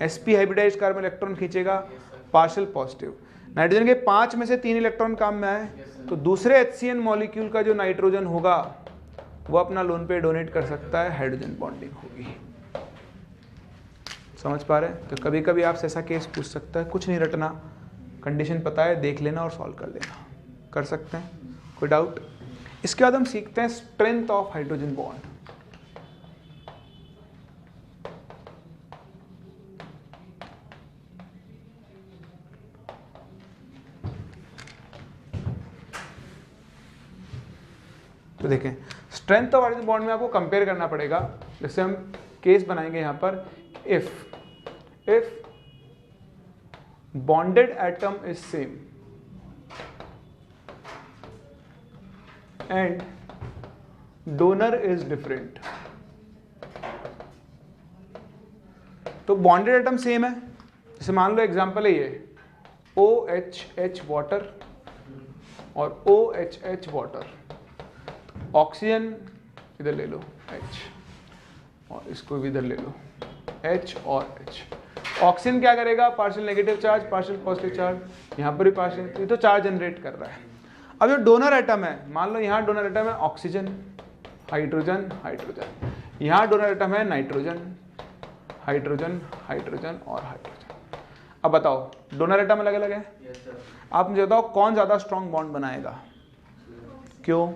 sp hybridised carbon electron खींचेगा, पार्शियल पॉजिटिव। नाइट्रोजन के 5 में से 3 इलेक्ट्रॉन काम में आए, तो दूसरे HCN मॉलिक्यूल का जो नाइट्रोजन होगा वो अपना लोन पेयर डोनेट कर सकता है, हाइड्रोजन बॉन्डिंग होगी। समझ पा रहे हैं? तो कभी कभी आपसे ऐसा केस पूछ सकता है, कुछ नहीं रटना, कंडीशन पता है, देख लेना और सॉल्व कर लेना, कर सकते हैं। कोई डाउट? इसके बाद हम सीखते हैं स्ट्रेंथ ऑफ हाइड्रोजन बॉन्ड। तो देखें, स्ट्रेंथ ऑफ हाइड्रोजन बॉन्ड में आपको कंपेयर करना पड़ेगा। जैसे हम केस बनाएंगे यहाँ पर, if bonded atom is same and donor is different. तो बॉन्डेड एटम सेम है, जैसे मान लो एग्जांपल है ये OH वाटर और OH वाटर, ऑक्सीजन इधर ले लो H और इसको भी इधर ले लो H और H। ऑक्सीजन क्या करेगा, partial negative charge partial positive charge, यहाँ पर भी पार्शियल, ये तो चार्ज जनरेट कर रहा है। अब जो डोनर एटम है, मान लो यहाँ डोनर एटम है ऑक्सीजन हाइड्रोजन हाइड्रोजन, यहाँ डोनर एटम है नाइट्रोजन हाइड्रोजन हाइड्रोजन और हाइड्रोजन। अब बताओ डोनर एटम अलग अलग है, आप मुझे बताओ कौन ज़्यादा स्ट्रॉन्ग बॉन्ड बनाएगा, क्यों?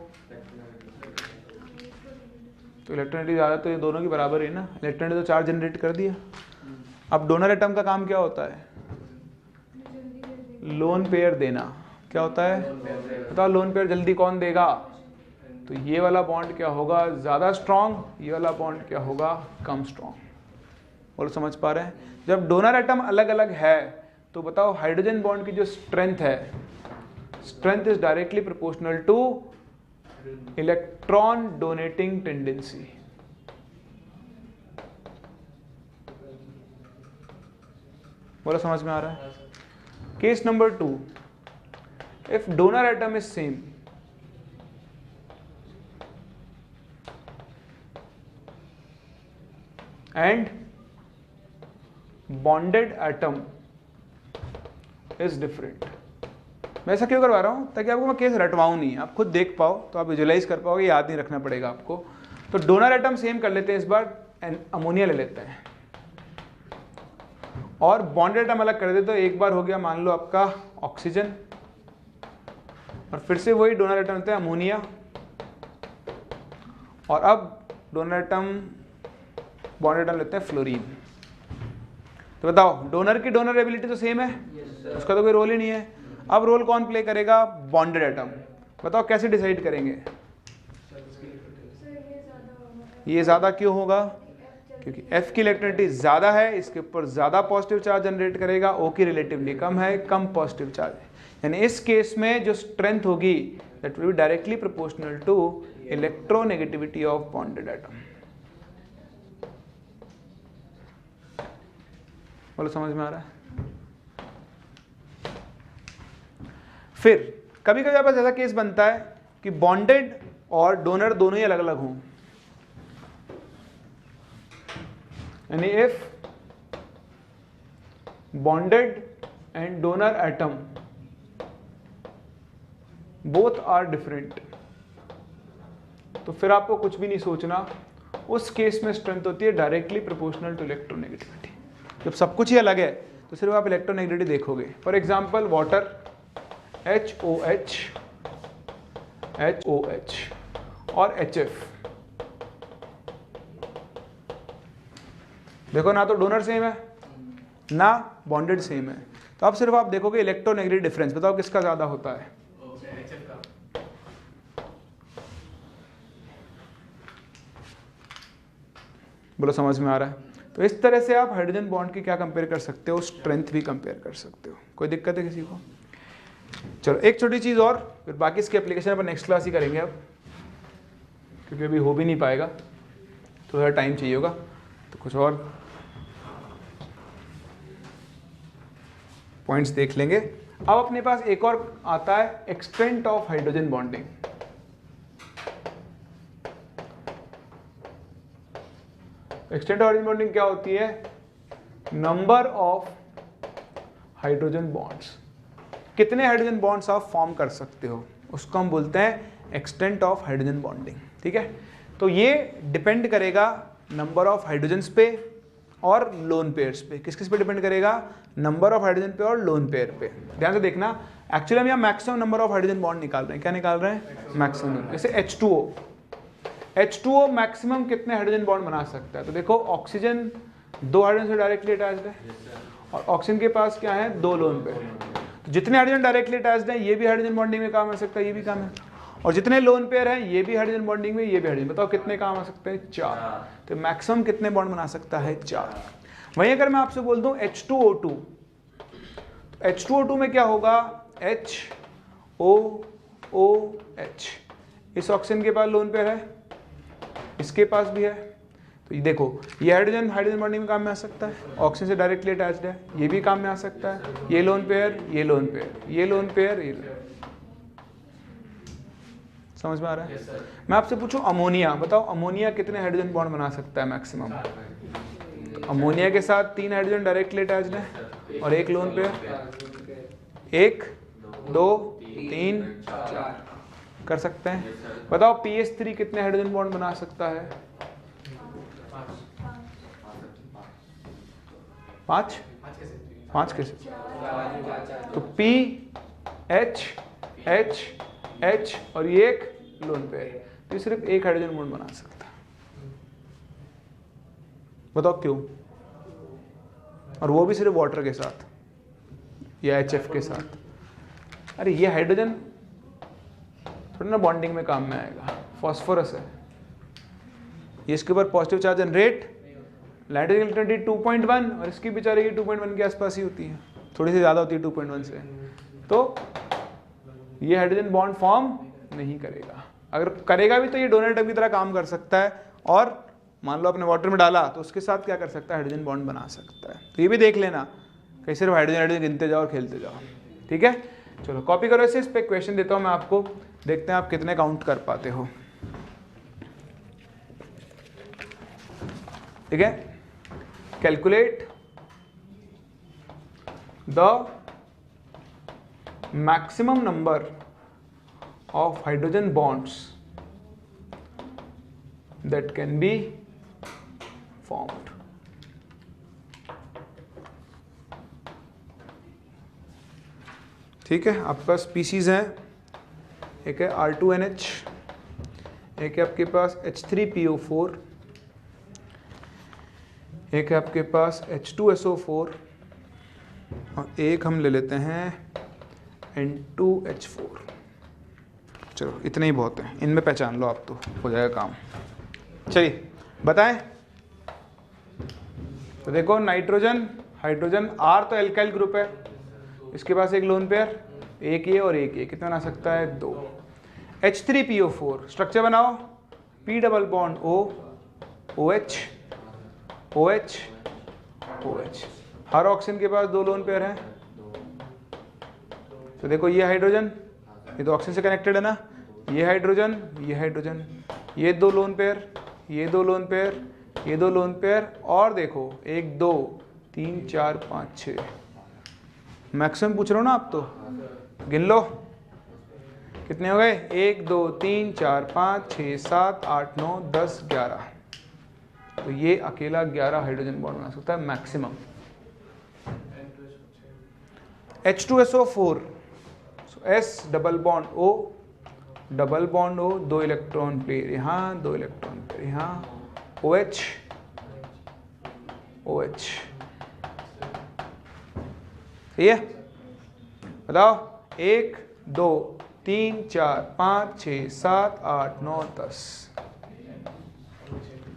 तो इलेक्ट्रॉनिटी ज़्यादा, तो ये दोनों की बराबर है ना, इलेक्ट्रॉनिटी तो चार्ज जनरेट कर दिया। अब डोनर एटम का काम क्या होता है, लोन पेयर देना। क्या होता है बताओ, लोन पेयर जल्दी कौन देगा, तो ये वाला बॉन्ड क्या होगा, ज़्यादा स्ट्रॉन्ग, ये वाला बॉन्ड क्या होगा, कम स्ट्रॉन्ग। बोलो समझ पा रहे हैं? जब डोनर एटम अलग अलग है तो बताओ हाइड्रोजन बॉन्ड की जो स्ट्रेंथ है, strength is directly proportional two electron donating tendency. बोलो समझ में आ रहा है? Case number 2, if donor atom is same and bonded atom is different. मैं ऐसा क्यों करवा रहा हूं, ताकि आपको मैं केस रटवाऊं नहीं, आप खुद देख पाओ तो आप विजुलाइज कर पाओगे, याद नहीं रखना पड़ेगा आपको। तो डोनर एटम सेम कर लेते हैं, इस बार अमोनिया ले लेते हैं, और बॉन्डेड एटम अलग कर देते, तो एक बार हो गया मान लो आपका ऑक्सीजन, और फिर से वही डोनर एटम होता है अमोनिया, और अब डोनर एटम बॉन्डेड एटम लेते हैं फ्लोरीन। तो बताओ डोनर की डोनर एबिलिटी तो सेम है, उसका तो कोई रोल ही नहीं है। अब रोल कौन प्ले करेगा, बॉन्डेड एटम। बताओ कैसे डिसाइड करेंगे, ये ज्यादा क्यों होगा, क्योंकि F की इलेक्ट्रिसिटी ज्यादा है, इसके ऊपर ज्यादा पॉजिटिव चार्ज जनरेट करेगा, O की रिलेटिवली कम है, कम पॉजिटिव चार्ज है। यानी इस केस में जो स्ट्रेंथ होगी that will be directly proportional to electronegativity of bonded atom. बोलो समझ में आ रहा है? फिर कभी कभी आपका ऐसा केस बनता है कि बॉन्डेड और डोनर दोनों ही अलग अलग हों, यानी if bonded and donor atom both are different, तो फिर आपको कुछ भी नहीं सोचना, उस केस में स्ट्रेंथ होती है डायरेक्टली प्रोपोर्शनल टू इलेक्ट्रोनेगेटिविटी। जब सब कुछ ही अलग है तो सिर्फ आप इलेक्ट्रोनेगेटिविटी देखोगे। For example water HOH HOH और HF, देखो ना तो डोनर सेम है ना बॉन्डेड सेम है, तो अब सिर्फ आप देखोगे इलेक्ट्रोनेगेटिव डिफरेंस, बताओ किसका ज्यादा होता है, बोलो समझ में आ रहा है? तो इस तरह से आप हाइड्रोजन बॉन्ड की क्या कंपेयर कर सकते हो, स्ट्रेंथ भी कंपेयर कर सकते हो। कोई दिक्कत है किसी को? चलो एक छोटी चीज और, फिर बाकी इसकी एप्लीकेशन पर नेक्स्ट क्लास ही करेंगे अब, क्योंकि अभी हो भी नहीं पाएगा, थोड़ा टाइम चाहिए होगा। तो कुछ और पॉइंट्स देख लेंगे। अब अपने पास एक और आता है extent of hydrogen bonding. Extent of hydrogen bonding क्या होती है, नंबर ऑफ हाइड्रोजन बॉन्ड्स, कितने हाइड्रोजन बॉन्ड्स आप फॉर्म कर सकते हो, उसको हम बोलते हैं एक्सटेंट ऑफ हाइड्रोजन बॉन्डिंग। ठीक है, तो ये डिपेंड करेगा नंबर ऑफ हाइड्रोजन्स पे और लोन पेयर्स पे। किस किस पे डिपेंड करेगा, नंबर ऑफ हाइड्रोजन पे और लोन पेयर पे। ध्यान से देखना, एक्चुअली हम यहाँ maximum number of hydrogen bond निकाल रहे हैं। क्या निकाल रहे हैं, मैक्सिमम। जैसे H2O मैक्सिमम कितने हाइड्रोजन बॉन्ड बना सकता है, तो देखो ऑक्सीजन 2 हाइड्रोजन से डायरेक्टली अटैच्ड है, और ऑक्सीजन के पास क्या है, 2 लोन पेयर। जितने हाइड्रोजन डायरेक्टली अटैच्ड हैं ये भी हाइड्रोजन बॉन्डिंग में काम आ सकता है, ये भी काम है, और जितने लोन पेयर हैं ये भी हाइड्रोजन बॉन्डिंग में, ये भी हाइड्रोजन। बताओ कितने काम आ सकते हैं, 4। तो मैक्सिमम कितने बॉन्ड बना सकता है, 4। वहीं अगर मैं आपसे बोल दूं H2O2, तो H2O2 में क्या होगा, HOOH, इस ऑक्सीजन के पास लोन पेयर है, इसके पास भी है। तो ये देखो, ये हाइड्रोजन हाइड्रोजन बॉन्डिंग में काम में आ सकता है, ऑक्सीजन से डायरेक्टली अटैच्ड है, ये भी काम में आ सकता है, ये लोन पेयर, ये लोन पेयर, ये लोन पेयर, ये लोन। समझ में आ रहा है? मैं आपसे पूछूं अमोनिया, बताओ अमोनिया कितने हाइड्रोजन बॉन्ड बना सकता है मैक्सिमम? अमोनिया के साथ 3 हाइड्रोजन डायरेक्टली अटैच्ड है और एक लोन पेयर, 1 2 3 4 कर सकते हैं। बताओ PH3 कितने हाइड्रोजन बॉन्ड बना सकता है? 5 कैसे? तो P H H H और ये एक लोन पेयर, तो ये सिर्फ एक हाइड्रोजन बॉन्ड बना सकता है। बताओ क्यों? और वो भी सिर्फ वाटर के साथ या HF के साथ। अरे ये हाइड्रोजन थोड़ा ना बॉन्डिंग में काम में आएगा, फॉस्फोरस है, ये इसके ऊपर पॉजिटिव चार्ज जनरेट, नाइट्रोजन इलेक्ट्रॉनिटी 2.1 और इसकी बेचारे की 2.1 के आसपास ही होती है, थोड़ी सी ज़्यादा होती है 2.1 से, तो ये हाइड्रोजन बॉन्ड फॉर्म नहीं करेगा। अगर करेगा भी तो ये डोनर टब की तरह काम कर सकता है, और मान लो अपने वाटर में डाला तो उसके साथ क्या कर सकता है, हाइड्रोजन बॉन्ड बना सकता है। तो ये भी देख लेना, कहीं सिर्फ हाइड्रोजन गिनते जाओ और खेलते जाओ। ठीक है, चलो कॉपी करो इसे। इस पर क्वेश्चन देता हूँ मैं आपको, देखते हैं आप कितने काउंट कर पाते हो। ठीक है, calculate the maximum number of hydrogen bonds that can be formed. ठीक है, आपके पास स्पीसीज हैं, एक है R2NH, एक है आपके पास H3PO4, एक है आपके पास H2SO4 और एक हम ले लेते हैं N2H4। चलो इतने ही बहुत हैं, इनमें पहचान लो आप तो हो जाएगा काम। चलिए बताएं। तो देखो नाइट्रोजन हाइड्रोजन, R तो एल्काइल ग्रुप है, इसके पास एक लोन पेयर, एक ये और एक ये, कितना बना सकता है? 2। H3PO4 स्ट्रक्चर बनाओ, P double bond O OH OH OH, हर ऑक्सीजन के पास 2 लोन पेयर हैं। तो देखो ये हाइड्रोजन, ये तो ऑक्सीजन से कनेक्टेड है ना, ये हाइड्रोजन, ये हाइड्रोजन, ये 2 लोन पेयर, ये 2 लोन पेयर, ये 2 लोन पेयर, और देखो 1 2 3 4 5 6, मैक्सिमम पूछ रहा हूँ ना आप, तो गिन लो कितने हो गए, 1 2 3 4 5 6 7 8 9 10 11। तो ये अकेला 11 हाइड्रोजन बॉन्ड बना सकता है maximum. H2SO4, S double bond O double bond O, 2 electron pair यहाँ, 2 इलेक्ट्रॉन पेयर यहाँ, OH OH। सही है, बताओ 1 2 3 4 5 6 7 8 9 10।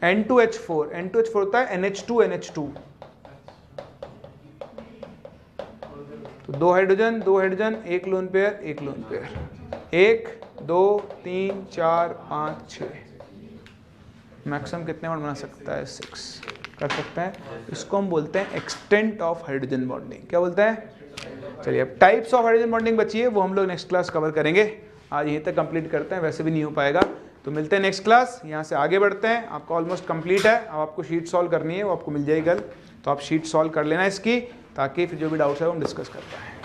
N2H4 होता है NH2 तो 2 हाइड्रोजन, एक लोन पेयर, एक लोन पेयर, 1 2 3 4 5 6, मैक्सिमम कितने बॉन्ड बना सकता है? 6 कर सकता है। इसको हम बोलते हैं एक्सटेंट ऑफ हाइड्रोजन बॉन्डिंग। क्या बोलते हैं? चलिए अब टाइप्स ऑफ हाइड्रोजन बॉन्डिंग बची है, वो हम लोग नेक्स्ट क्लास कवर करेंगे। आज यहीं तक कंप्लीट करते हैं, वैसे भी नहीं हो पाएगा, तो मिलते हैं नेक्स्ट क्लास। यहाँ से आगे बढ़ते हैं, आपका ऑलमोस्ट कंप्लीट है। अब आपको शीट सॉल्व करनी है, वो आपको मिल जाएगी कल, तो आप शीट सॉल्व कर लेना इसकी, ताकि फिर जो भी डाउट्स है वो हम डिस्कस कर पाएँ।